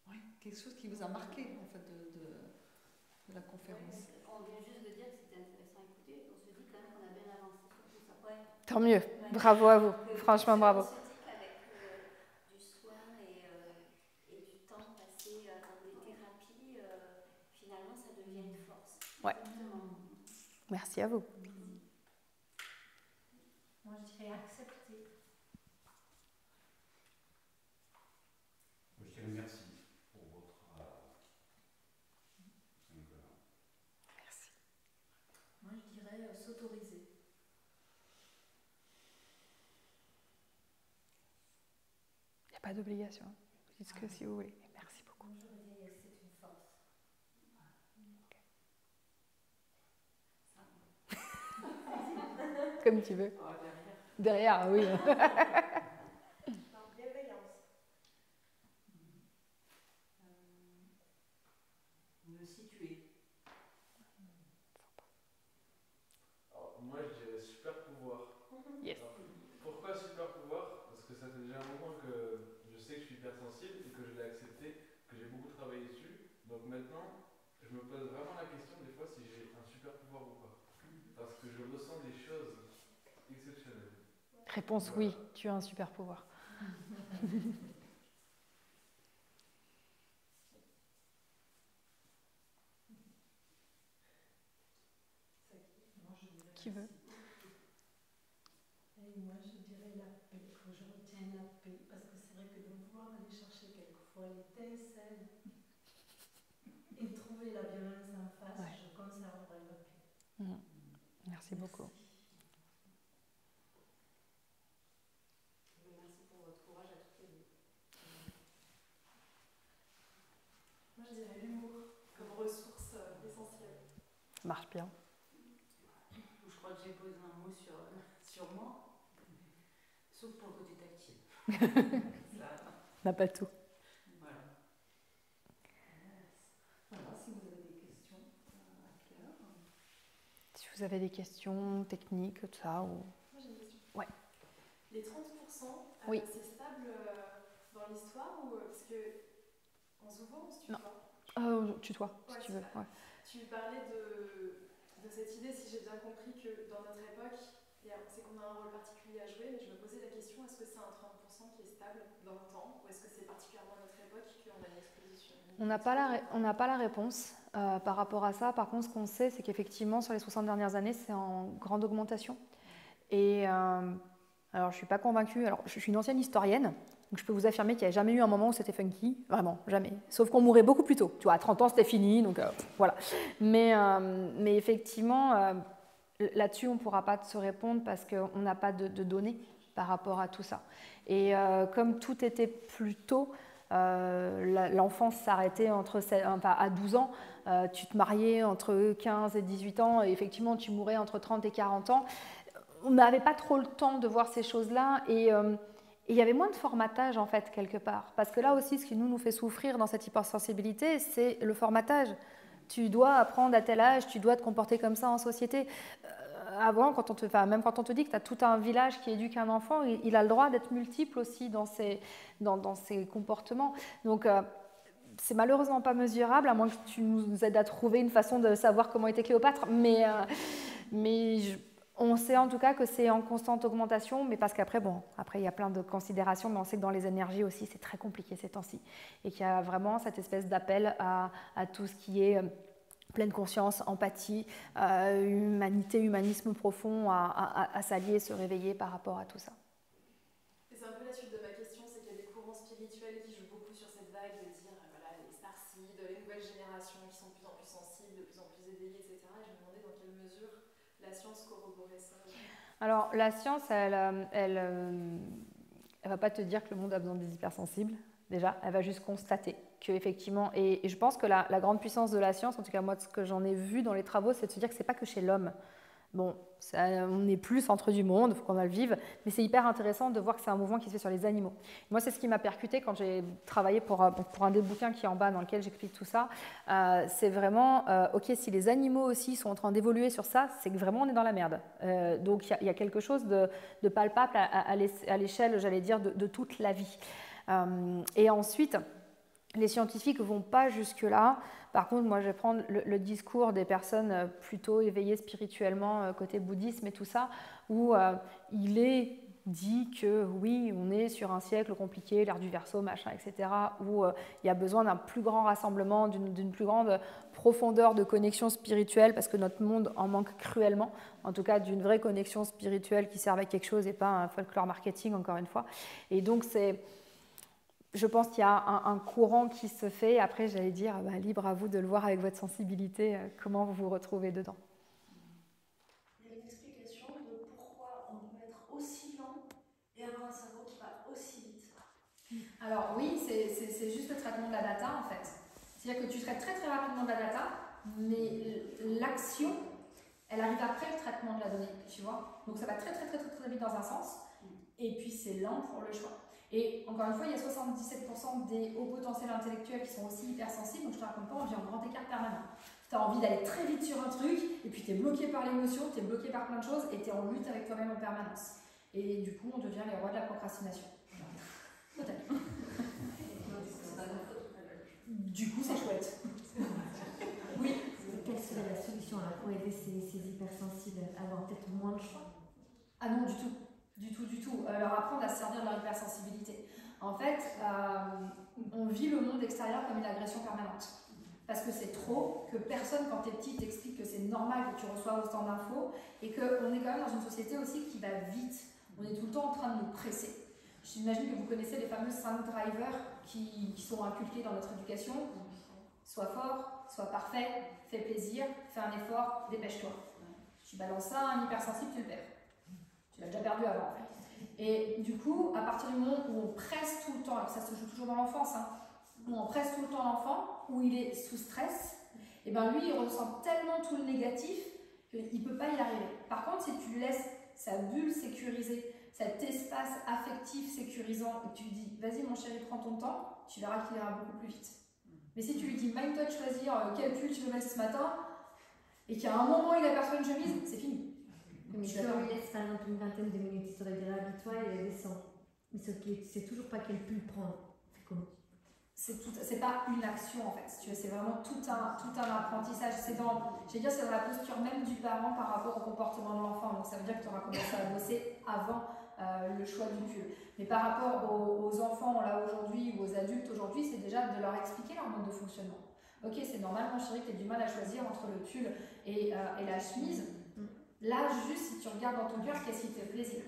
Oui, quelque chose qui vous a marqué en fait de la conférence. On vient juste de dire que c'était intéressant à écouter. On se dit quand même qu'on a bien avancé sur tout ça. Ouais. Tant mieux. Bravo à vous. Franchement, bravo. Avec du soin et du temps passé dans des thérapies, finalement, ça devient une force. Ouais. Merci à vous. Moi, je dirais accepter. Je dirais merci pour votre... Merci. Moi, je dirais s'autoriser. Il n'y a pas d'obligation. Vous dites ce que si vous voulez. Merci beaucoup. Moi, je dirais c'est une force. Comme tu veux. Derrière, oui. Bienveillance. Me situer. Alors, moi, je dirais super pouvoir. Yes. Alors, pourquoi super pouvoir? Parce que ça fait déjà un moment que je sais que je suis hypersensible et que je l'ai accepté, que j'ai beaucoup travaillé dessus. Donc maintenant, je me pose vraiment la question des fois si j'ai un super pouvoir ou pas. Parce que je ressens des choses exceptionnelles. Réponse oui, tu as un super pouvoir. Qui veut? Et moi, je dirais la paix, que je retienne la paix, parce que c'est vrai que de pouvoir aller chercher quelquefois l'étincelle et trouver la violence en face, ouais. Je conserverai la paix. Merci beaucoup. Merci pour votre courage à toutes les deux. Moi, je dirais l'humour comme ressource essentielle. Ça marche bien. Je crois que j'ai posé un mot sur moi, sauf pour le côté tactile. N'a pas tout. Voilà. Voilà, si vous avez des questions à Claire. Si vous avez des questions techniques, tout ça, ou... Moi, j'ai une question. Ouais. Les 30%, oui. C'est stable dans l'histoire ou parce que on se voit ou on se tutoie? Tutoie, ouais, si tu veux. Ouais. Tu parlais de cette idée, si j'ai bien compris, que dans notre époque, c'est qu'on a un rôle particulier à jouer, mais je me posais la question, est-ce que c'est un 30% qui est stable dans le temps, ou est-ce que c'est particulièrement à notre époque qu'on a une exposition? On n'a pas la réponse par rapport à ça. Par contre, ce qu'on sait, c'est qu'effectivement, sur les 60 dernières années, c'est en grande augmentation. Et alors, je ne suis pas convaincue. Alors, je suis une ancienne historienne, donc je peux vous affirmer qu'il n'y a jamais eu un moment où c'était funky. Vraiment, jamais. Sauf qu'on mourait beaucoup plus tôt. Tu vois, à 30 ans, c'était fini, donc voilà. Mais effectivement, là-dessus, on ne pourra pas se répondre parce qu'on n'a pas de données par rapport à tout ça. Et comme tout était plus tôt, l'enfance s'arrêtait à 12 ans, tu te mariais entre 15 et 18 ans, et effectivement, tu mourais entre 30 et 40 ans. On n'avait pas trop le temps de voir ces choses-là, et Et il y avait moins de formatage, en fait, quelque part. Parce que là aussi, ce qui nous fait souffrir dans cette hypersensibilité, c'est le formatage. Tu dois apprendre à tel âge, tu dois te comporter comme ça en société. Avant, même quand on te dit que tu as tout un village qui éduque un enfant, il a le droit d'être multiple aussi dans ses comportements. Donc, c'est malheureusement pas mesurable, à moins que tu nous aides à trouver une façon de savoir comment était Cléopâtre. On sait en tout cas que c'est en constante augmentation, mais parce qu'après, après il y a plein de considérations, mais on sait que dans les énergies aussi, c'est très compliqué ces temps-ci. Et qu'il y a vraiment cette espèce d'appel à tout ce qui est pleine conscience, empathie, humanité, humanisme profond, à s'allier, se réveiller par rapport à tout ça. Et c'est un peu la suite de ma question, c'est qu'il y a des courants spirituels qui jouent beaucoup sur cette vague de dire, voilà, les Starseeds, les nouvelles générations qui sont de plus en plus sensibles, de plus en plus éveillées, etc. Et je me demandais dans quelle mesure la science corroborait ça. Alors, la science, elle va pas te dire que le monde a besoin des hypersensibles. Déjà, elle va juste constater qu'effectivement, et je pense que la grande puissance de la science, en tout cas moi, ce que j'en ai vu dans les travaux, c'est de se dire que ce n'est pas que chez l'homme. Bon, on est plus centre du monde, il faut qu'on va le vivre, mais c'est hyper intéressant de voir que c'est un mouvement qui se fait sur les animaux. Moi, c'est ce qui m'a percuté quand j'ai travaillé pour un des bouquins qui est en bas, dans lequel j'explique tout ça. C'est vraiment, ok, si les animaux aussi sont en train d'évoluer sur ça, c'est que vraiment on est dans la merde. Donc il y a quelque chose de palpable à l'échelle, j'allais dire, de toute la vie. Et ensuite, les scientifiques ne vont pas jusque-là. Par contre, moi, je vais prendre le discours des personnes plutôt éveillées spirituellement, côté bouddhisme et tout ça, où il est dit que oui, on est sur un siècle compliqué, l'ère du Verseau, machin, etc., où il y a besoin d'un plus grand rassemblement, d'une plus grande profondeur de connexion spirituelle, parce que notre monde en manque cruellement, en tout cas d'une vraie connexion spirituelle qui serve à quelque chose et pas un folklore marketing, encore une fois. Et donc, je pense qu'il y a un courant qui se fait. Après, j'allais dire, libre à vous de le voir avec votre sensibilité, comment vous vous retrouvez dedans. Il y a une explication de pourquoi on peut être aussi lent et avoir un cerveau qui va aussi vite. Alors oui, c'est juste le traitement de la data en fait. C'est-à-dire que tu traites très très rapidement de la data, mais l'action, elle arrive après le traitement de la donnée, tu vois. Donc ça va très très très très très vite dans un sens, et puis c'est lent pour le choix. Et encore une fois, il y a 77% des hauts potentiels intellectuels qui sont aussi hypersensibles, donc je te raconte pas, on vit en grand écart permanent. Tu as envie d'aller très vite sur un truc, et puis tu es bloqué par l'émotion, tu es bloqué par plein de choses, et tu es en lutte avec toi-même en permanence. Et du coup, on devient les rois de la procrastination. Peut-être. Du coup, c'est chouette. Oui. Quelle serait la solution alors pour aider ces hypersensibles à avoir peut-être moins de choix? Ah non, du tout. Du tout. Leur apprendre à se servir de leur hypersensibilité. En fait, on vit le monde extérieur comme une agression permanente. Parce que c'est trop, que personne, quand t'es petit, t'explique que c'est normal que tu reçoives autant d'infos, et qu'on est quand même dans une société aussi qui va vite. On est tout le temps en train de nous presser. J'imagine que vous connaissez les fameux 5 drivers qui sont inculqués dans notre éducation. Sois fort, sois parfait, fais plaisir, fais un effort, dépêche-toi. Tu balances ça à un hypersensible, tu le perds. Tu l'as déjà perdu avant en fait. Et du coup, à partir du moment où on presse tout le temps, alors ça se joue toujours dans l'enfance, où on presse tout le temps l'enfant, où il est sous stress, et ben lui il ressent tellement tout le négatif qu'il ne peut pas y arriver. Par contre, si tu lui laisses sa bulle sécurisée, cet espace affectif sécurisant, et que tu lui dis vas-y mon chéri, prends ton temps, tu verras qu'il ira beaucoup plus vite. Mais si tu lui dis mind-toi de choisir quel pull tu veux mettre ce matin, et qu'à un moment il aperçoit une chemise, c'est fini. Mais tu leur laisses par exemple une vingtaine de minutes, il serait bien habitué et elle descend. Mais sauf qu'il ne sait toujours pas quel pull prendre. C'est comment? C'est pas une action en fait, si tu veux, c'est vraiment tout un apprentissage. C'est dans la posture même du parent par rapport au comportement de l'enfant. Donc ça veut dire que tu auras commencé à bosser avant le choix du pull. Mais par rapport aux enfants là aujourd'hui ou aux adultes aujourd'hui, c'est déjà de leur expliquer leur mode de fonctionnement. Ok, c'est normal mon chéri que tu aies du mal à choisir entre le pull et la chemise. Là, juste si tu regardes dans ton cœur, qu'est-ce qui te fait plaisir?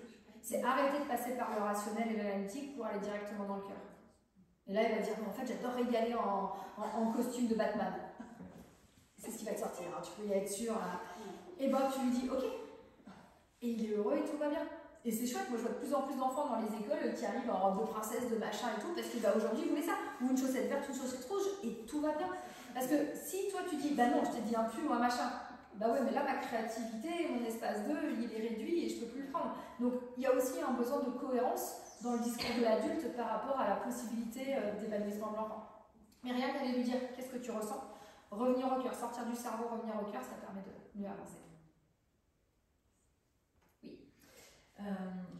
C'est arrêter de passer par le rationnel et l'analytique pour aller directement dans le cœur. Et là, il va dire, en fait, j'adorerais y aller en costume de Batman. C'est ce qui va te sortir, hein. Tu peux y être sûr. Et ben, tu lui dis, ok. Et il est heureux et tout va bien. Et c'est chouette, moi je vois de plus en plus d'enfants dans les écoles qui arrivent en robe de princesse, de machin et tout, parce que bah, aujourd'hui, ils voulaient ça. Ou une chaussette verte, une chaussette rouge, et tout va bien. Parce que si toi tu dis, bah non, je t'ai dit un pull ou un machin, bah ouais, mais là ma créativité, mon espace 2, il est réduit et je peux plus le prendre. Donc il y a aussi un besoin de cohérence dans le discours de l'adulte par rapport à la possibilité d'épanouissement de l'enfant. Mais rien qu'aller lui dire qu'est-ce que tu ressens, revenir au cœur, sortir du cerveau, revenir au cœur, ça permet de mieux avancer. Oui.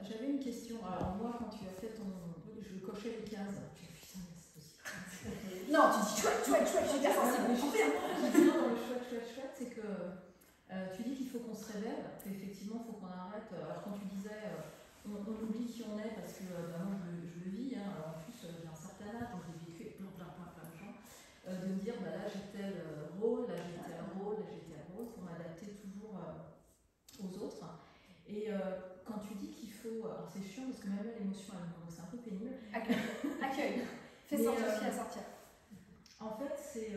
J'avais une question. Alors moi, quand tu as fait ton... Je cochais les 15. Putain, mais c'est possible. Non, tu dis chouette, je suis bien sensible. Mais justement, dans le chouette, c'est que tu dis qu'il faut qu'on se révèle, qu'effectivement, il faut qu'on arrête. Alors quand tu disais, on oublie qui on est parce que moi, je le vis. Hein. Alors, en plus, j'ai un certain âge, donc j'ai vécu avec plein de gens. De me dire, bah, là j'ai tel rôle, là j'ai tel rôle, là j'ai tel rôle, pour m'adapter toujours aux autres. Et quand tu dis qu'il faut, alors c'est chiant parce que même là l'émotion elle donc c'est un peu pénible. Accueil. Fais sortir ce qui à sortir. En fait c'est,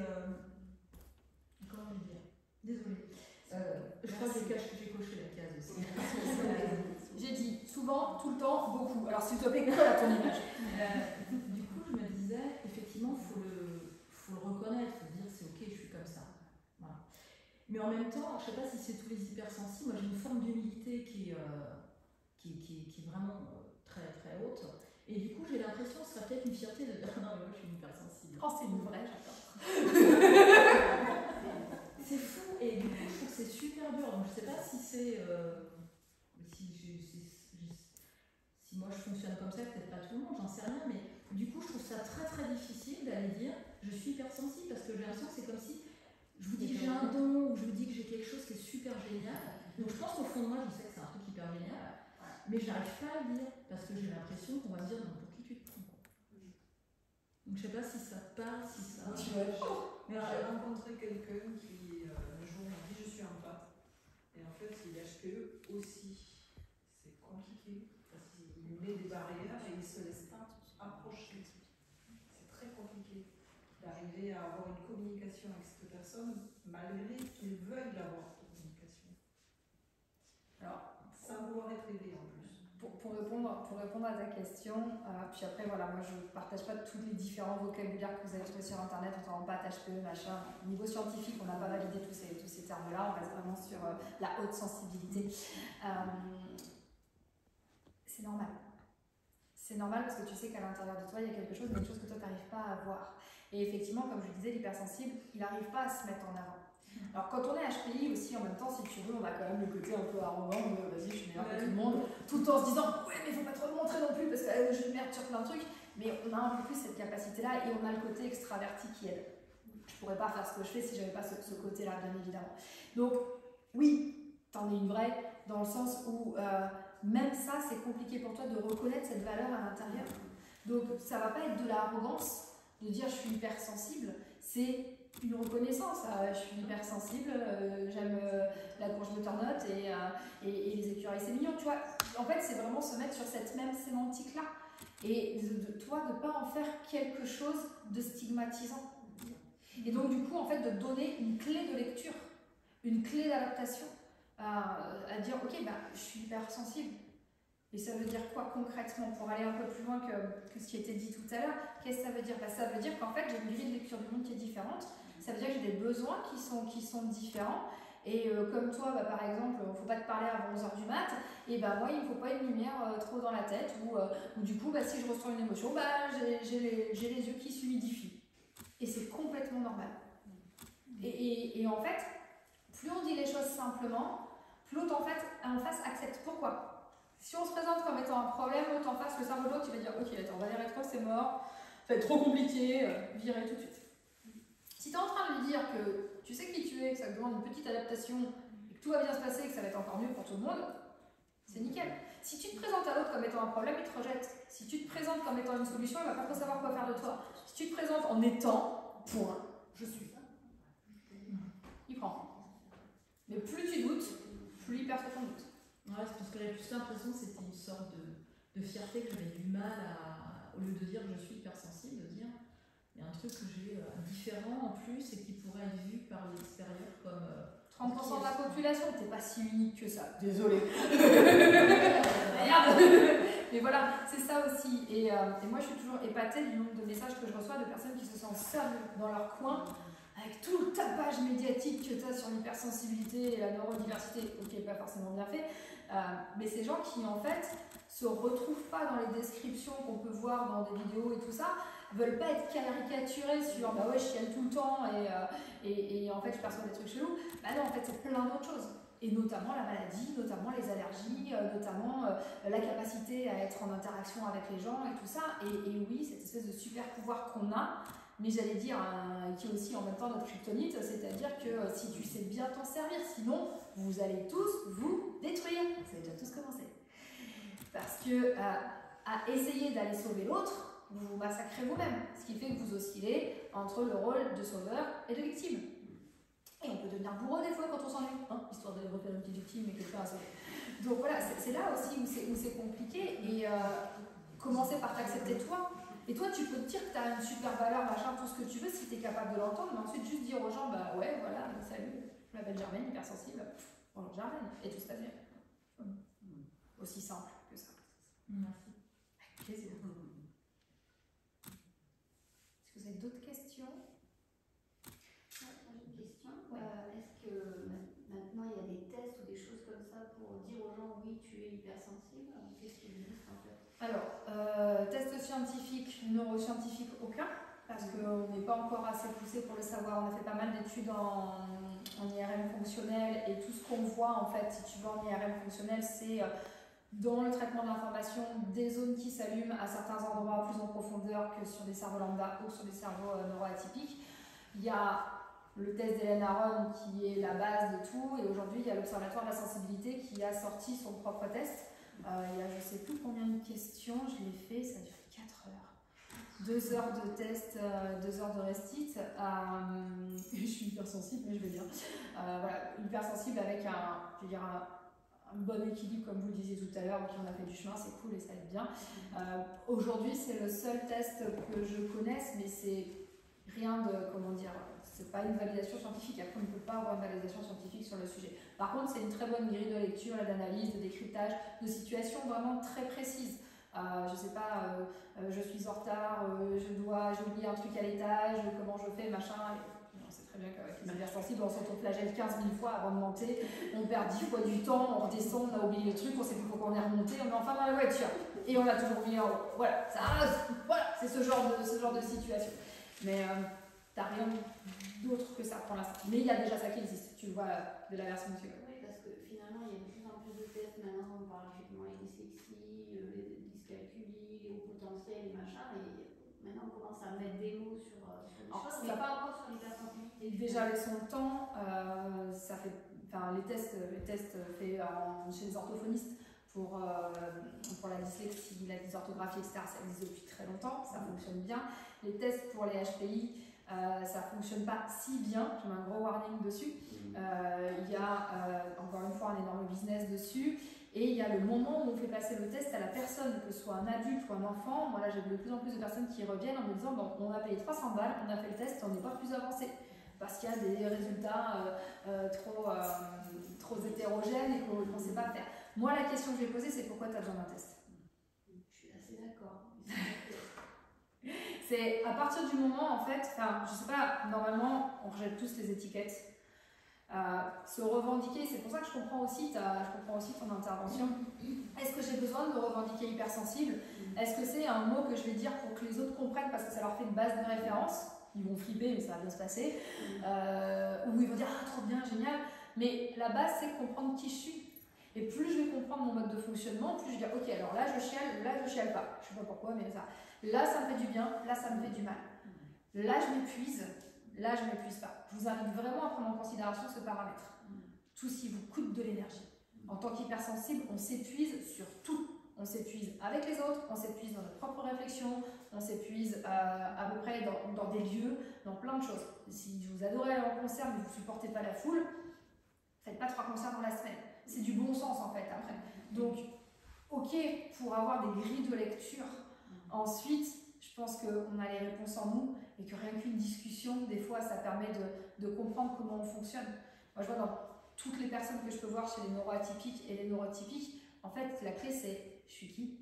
comment je vais dire, désolée. Je crois que j'ai coché la case aussi. J'ai dit souvent, tout le temps, beaucoup. Alors s'il te plaît, colle à ton image. Du coup je me disais, effectivement faut le reconnaître, faut dire c'est ok, je suis comme ça. Voilà. Mais en même temps, je ne sais pas si c'est tous les hypersensibles, moi j'ai une forme d'humilité qui est vraiment très très haute. Et du coup j'ai l'impression que ce serait peut-être une fierté de dire non mais moi je suis une hypersensible. Oh c'est une vraie, j'adore. C'est fou et du coup je trouve que c'est super dur. Donc je ne sais pas si c'est... si moi je fonctionne comme ça, peut-être pas tout le monde, j'en sais rien, mais du coup je trouve ça très très difficile d'aller dire je suis hypersensible parce que j'ai l'impression que c'est comme si je vous dis que j'ai un don ou je vous dis que j'ai quelque chose qui est super génial. Donc je pense qu'au fond de moi je sais que c'est un truc hyper génial, mais je n'arrive pas à le dire parce que j'ai l'impression qu'on va me dire non, pour qui tu te prends. Donc je sais pas si ça te parle, si ça... Mais j'ai rencontré quelqu'un qui un jour m'a dit je suis empathe. Et en fait il HPE aussi. C'est compliqué parce qu'il met des barrières et il ne se laisse pas approcher. C'est très compliqué d'arriver à avoir une communication avec cette personne malgré qu'il veuille avoir cette communication. Alors, sans vouloir être aidé en plus. Pour répondre à ta question, puis après voilà, moi je ne partage pas tous les différents vocabulaires que vous avez trouvés sur internet, notamment pas HPE, machin. Au niveau scientifique, on n'a pas validé tous ces termes-là, on reste vraiment sur la haute sensibilité. C'est normal. C'est normal parce que tu sais qu'à l'intérieur de toi, il y a quelque chose que toi, tu n'arrives pas à voir. Et effectivement, comme je le disais, l'hypersensible, il n'arrive pas à se mettre en avant. Alors quand on est HPI aussi, en même temps, si tu veux, on a quand même le côté un peu arrogant de vas-y, je suis meilleur que tout le monde, tout en se disant ouais, mais il ne faut pas trop le montrer non plus parce que je merde sur plein de trucs. Mais on a un peu plus cette capacité-là et on a le côté extraverti qui aide. Je ne pourrais pas faire ce que je fais si je n'avais pas ce côté-là, bien évidemment. Donc, oui, t'en es une vraie, dans le sens où même ça, c'est compliqué pour toi de reconnaître cette valeur à l'intérieur. Donc, ça ne va pas être de l'arrogance de dire je suis hypersensible, c'est une reconnaissance. Je suis hypersensible, j'aime la courge butternut et les écureuils, c'est mignon, tu vois. En fait, c'est vraiment se mettre sur cette même sémantique-là. Et toi, de ne pas en faire quelque chose de stigmatisant. Et donc, du coup, en fait, de donner une clé de lecture, une clé d'adaptation, à dire, ok, bah, je suis hypersensible. Et ça veut dire quoi concrètement? Pour aller un peu plus loin que ce qui était dit tout à l'heure, qu'est-ce que ça veut dire? Bah, ça veut dire qu'en fait, j'ai une grille de lecture du monde qui est différente. Ça veut dire que j'ai des besoins qui sont différents. Et comme toi, bah, par exemple, il ne faut pas te parler avant 11h du mat, et bah, moi, il ne me faut pas une lumière trop dans la tête, ou du coup, bah, si je ressens une émotion, bah, j'ai les yeux qui s'humidifient. Et c'est complètement normal. Et en fait, plus on dit les choses simplement, plus l'autre en face accepte. Pourquoi? Si on se présente comme étant un problème, l'autre en face, le cerveau de l'autre, il va dire ok, attends, on va les rétro, c'est mort, ça va être trop compliqué, virer tout de suite. Si tu es en train de lui dire que tu sais qui tu es, que ça te demande une petite adaptation, et que tout va bien se passer, et que ça va être encore mieux pour tout le monde, c'est nickel. Si tu te présentes à l'autre comme étant un problème, il te rejette. Si tu te présentes comme étant une solution, il va pas trop savoir quoi faire de toi. Si tu te présentes en étant, point, je suis. Il prend. Mais plus tu doutes, plus il perçoit ton doute. Ouais, c'est parce que j'avais plus l'impression que c'était une sorte de fierté que j'avais du mal à, au lieu de dire je suis hypersensible, de dire il y a un truc que j'ai différent en plus et qui pourrait être vu par l'extérieur comme... 30% de la population, t'es pas si unique que ça. Désolée. Mais voilà, c'est ça aussi. Et moi, je suis toujours épatée du nombre de messages que je reçois de personnes qui se sentent seules dans leur coin. avec tout le tapage médiatique que tu as sur l'hypersensibilité et la neurodiversité, qui n'est pas forcément bien fait, mais ces gens qui en fait se retrouvent pas dans les descriptions qu'on peut voir dans des vidéos et tout ça, veulent pas être caricaturés sur bah ouais je chiale tout le temps et en fait je perçois des trucs chelous. Bah non, en fait c'est plein d'autres choses. Et notamment la maladie, notamment les allergies, notamment la capacité à être en interaction avec les gens et tout ça. Et oui, cette espèce de super pouvoir qu'on a, mais j'allais dire, qui est aussi en même temps notre kryptonite, c'est-à-dire que si tu sais bien t'en servir, sinon vous allez tous vous détruire. Ça a déjà tous commencé. Parce que à essayer d'aller sauver l'autre, vous vous massacrez vous-même, ce qui fait que vous oscillez entre le rôle de sauveur et de victime. Et on peut devenir bourreau des fois quand on s'ennuie, histoire de refaire une petite victime et quelqu'un à sauver. Donc voilà, c'est là aussi où c'est compliqué, et commencer par t'accepter toi. Et toi, tu peux te dire que tu as une super valeur, machin, tout ce que tu veux, si tu es capable de l'entendre, mais ensuite juste dire aux gens, bah ouais, voilà, salut, je m'appelle Germaine, hypersensible, bonjour Germaine, et tout se passe bien. Aussi simple que ça. Merci. Avec plaisir. Est-ce que vous avez d'autres questions? Moi j'ai une question. Est-ce que maintenant il y a des tests ou des choses comme ça pour dire aux gens oui tu es hypersensible? Qu'est-ce qui existe en fait? Alors, test scientifique, neuroscientifique, aucun, parce qu'on n'est pas encore assez poussé pour le savoir. On a fait pas mal d'études en IRM fonctionnel, et tout ce qu'on voit en fait, si tu veux, en IRM fonctionnel, c'est dans le traitement de l'information, des zones qui s'allument à certains endroits plus en profondeur que sur des cerveaux lambda ou sur des cerveaux neuroatypiques. Il y a le test d'Hélène Aron qui est la base de tout, et aujourd'hui il y a l'Observatoire de la sensibilité qui a sorti son propre test. Il y a je ne sais plus combien de questions, je l'ai fait, ça a duré 4 heures. 2 heures de test, 2 heures de restit. Je suis hypersensible, mais je vais bien. Voilà, hypersensible avec un bon équilibre, comme vous le disiez tout à l'heure, qui on a fait du chemin, c'est cool et ça aide bien. Aujourd'hui, c'est le seul test que je connaisse, mais c'est rien de, comment dire, c'est pas une validation scientifique. Après, on ne peut pas avoir une validation scientifique sur le sujet. Par contre, c'est une très bonne grille de lecture et d'analyse, de décryptage, de situations vraiment très précises. Je sais pas, je suis en retard, j'ai oublié un truc à l'étage, comment je fais, machin. On sait très bien qu'avec une hypersensible, on s'autoflagelle 15 000 fois avant de monter, on perd 10 fois du temps, on redescend, on a oublié le truc, on sait plus pourquoi on est remonté, on est enfin dans la voiture et on a toujours oublié en haut. Voilà, voilà, c'est ce genre de situation. Mais t'as rien d'autre que ça pour l'instant. Mais il y a déjà ça qui existe, tu le vois de la version dessus. Oui, parce que finalement, il y a de plus en plus de tests. Maintenant, on parle effectivement les dyslexies, les dyscalculies, les hauts potentiels, les machins. Et maintenant, on commence à mettre des mots sur des choses, mais pas encore sur l'hypersensibilité. Et déjà avec son temps, ça fait, enfin, les tests faits chez les orthophonistes pour la dyslexie, la dysorthographie, etc., ça existe depuis très longtemps, ça fonctionne bien. Les tests pour les HPI, ça fonctionne pas si bien, je mets un gros warning dessus. Il y a encore une fois un énorme business dessus, et il y a le moment où on fait passer le test à la personne, que ce soit un adulte ou un enfant. Moi là j'ai de plus en plus de personnes qui reviennent en me disant bon, on a payé 300 balles, on a fait le test, on n'est pas plus avancé parce qu'il y a des résultats trop hétérogènes et qu'on ne sait pas faire. Moi la question que je vais poser, c'est pourquoi tu as besoin d'un test? Je suis assez d'accord. C'est à partir du moment, en fait, enfin, je sais pas, normalement, on rejette tous les étiquettes. Se revendiquer, c'est pour ça que je comprends aussi ton intervention. Est-ce que j'ai besoin de me revendiquer hypersensible? Est-ce que c'est un mot que je vais dire pour que les autres comprennent parce que ça leur fait une base de référence? Ils vont flipper, mais ça va bien se passer. Ou ils vont dire ah, trop bien, génial. Mais la base, c'est comprendre qui je suis. Et plus je vais comprendre mon mode de fonctionnement, plus je vais dire ok, alors là je chiale pas. Je sais pas pourquoi, mais ça. Là, ça me fait du bien, là, ça me fait du mal. Là, je m'épuise, là, je m'épuise pas. Je vous invite vraiment à prendre en considération ce paramètre. Tout ce qui vous coûte de l'énergie. En tant qu'hypersensible, on s'épuise sur tout. On s'épuise avec les autres, on s'épuise dans notre propre réflexion, on s'épuise à peu près dans des lieux, dans plein de choses. Si vous adorez aller en concert mais vous ne supportez pas la foule, faites pas 3 concerts dans la semaine. C'est du bon sens en fait après. Donc, ok pour avoir des grilles de lecture. Ensuite, je pense qu'on a les réponses en nous et que rien qu'une discussion, des fois, ça permet de comprendre comment on fonctionne. Moi, je vois dans toutes les personnes que je peux voir chez les neuroatypiques et les neurotypiques, en fait, la clé, c'est je suis qui?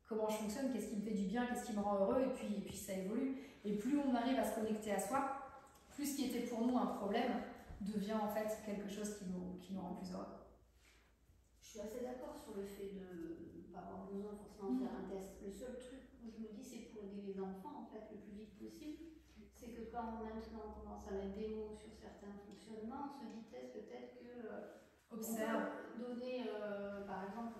Comment je fonctionne? Qu'est-ce qui me fait du bien? Qu'est-ce qui me rend heureux? Et puis ça évolue. Et plus on arrive à se connecter à soi, plus ce qui était pour nous un problème devient en fait quelque chose qui nous rend plus heureux. Je suis assez d'accord sur le fait de ne pas avoir besoin forcément de faire un test. Le seul truc où je me dis c'est pour aider les enfants en fait le plus vite possible, c'est que quand maintenant on commence à mettre des mots sur certains fonctionnements, on se dit peut-être que Observe. on peut donner par exemple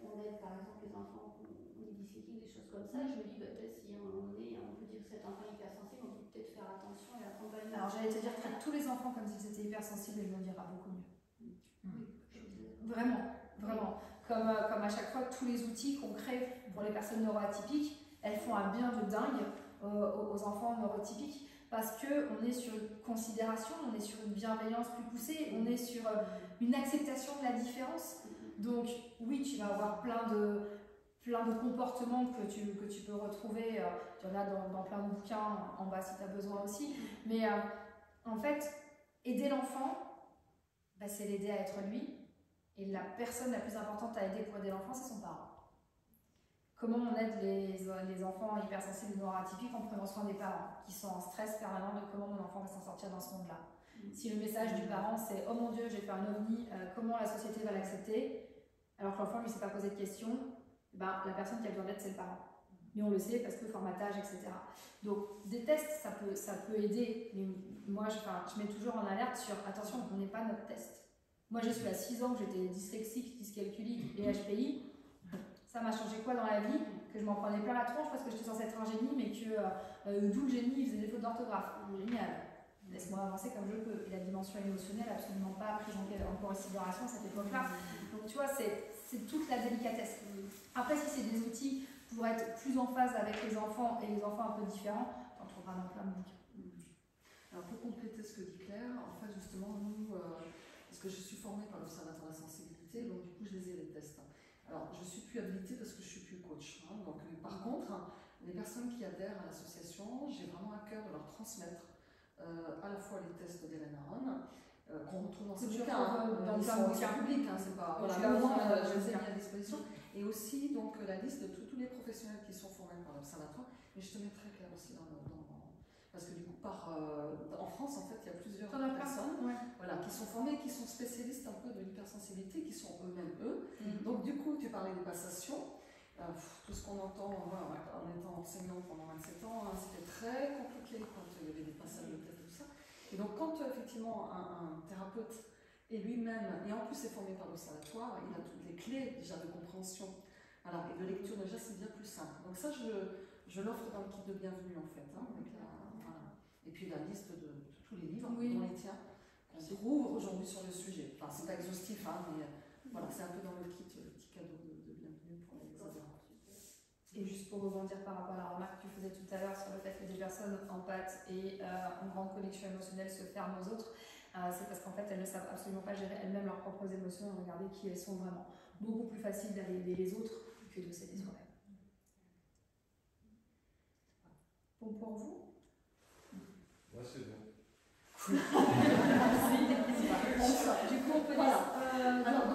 on aide par exemple les enfants qui ont des dyslexiques, des choses comme ça, et je me dis peut-être si on peut dire que cet enfant est hypersensible, on peut peut-être faire attention et accompagner. Alors j'allais te dire, traite tous les enfants comme s'ils étaient hypersensibles et ils le dira beaucoup mieux. Vraiment, vraiment. Comme à chaque fois, tous les outils qu'on crée pour les personnes neuroatypiques, elles font un bien de dingue aux enfants neurotypiques parce qu'on est sur une considération, on est sur une bienveillance plus poussée, on est sur une acceptation de la différence. Donc oui, tu vas avoir plein de comportements que tu peux retrouver, il y en a dans plein de bouquins en bas si tu as besoin aussi, mais en fait, aider l'enfant, bah, c'est l'aider à être lui. Et la personne la plus importante à aider pour aider l'enfant, c'est son parent. Comment on aide les enfants hypersensibles et neuroatypiques en prenant soin des parents qui sont en stress permanent de comment mon enfant va s'en sortir dans ce monde-là. Si le message du parent c'est « Oh mon Dieu, j'ai fait un ovni, comment la société va l'accepter ?» alors que l'enfant ne lui s'est pas posé de questions, ben, la personne qui a besoin d'aide, c'est le parent. Mais on le sait parce que formatage, etc. Donc des tests, ça peut aider, mais moi je mets toujours en alerte sur « Attention, on n'est pas notre test ». Moi, je suis à 6 ans que j'étais dyslexique, dyscalculique et HPI. Ça m'a changé quoi dans la vie? Que je m'en prenais plein la tronche parce que j'étais censée être un génie, mais que d'où le génie, il faisait des fautes d'orthographe. Génial. Laisse-moi avancer comme je peux. Et la dimension émotionnelle, absolument pas prise en considération à cette époque-là. Donc, tu vois, c'est toute la délicatesse. Après, si c'est des outils pour être plus en phase avec les enfants et les enfants un peu différents, t'en trouveras dans plein de bouquins. Alors, pour compléter ce que dit Claire, en fait, justement, nous, parce que je suis formée par l'Observatoire de la sensibilité, donc du coup, je les ai les tests. Alors, je ne suis plus habilitée parce que je ne suis plus coach. Hein, donc, par contre, les personnes qui adhèrent à l'association, j'ai vraiment à cœur de leur transmettre à la fois les tests d'Hélène Aron, qu'on retrouve dans ce bouquin, dans plein de bouquins publics, hein, c'est pas. Voilà, je les ai mis à disposition. Et aussi, donc, la liste de tous les professionnels qui sont formés par l'Observatoire. Mais je te mettrai Claire aussi parce que du coup, en France, en fait, il y a plusieurs personnes voilà, qui sont formées, qui sont spécialistes un peu de l'hypersensibilité, qui sont eux-mêmes eux. Donc du coup, tu parlais des passations. Tout ce qu'on entend en étant enseignant pendant 27 ans, hein, c'était très compliqué quand il y avait des passages de tête et tout ça. Et donc quand effectivement un thérapeute est lui-même, et en plus est formé par l'Observatoire, il a toutes les clés déjà de compréhension voilà, et de lecture, déjà c'est bien plus simple. Donc ça, je l'offre dans le kit de bienvenue en fait. Hein, avec et puis la liste de tous les livres, dont les tiens, qu'on trouve aujourd'hui sur le sujet. Enfin, c'est pas exhaustif, hein, mais voilà, c'est un peu dans le kit, le petit cadeau de bienvenue pour les adhérents. Et juste pour rebondir par rapport à la remarque que tu faisais tout à l'heure sur le fait que des personnes empathes et en grande connexion émotionnelle se ferment aux autres, c'est parce qu'en fait elles ne savent absolument pas gérer elles-mêmes leurs propres émotions et regarder qui elles sont vraiment. Beaucoup plus facile d'aller aider les autres que de s'aider soi-même. Bon pour vous? Moi c'est bon. Du coup on peut dire. Alors,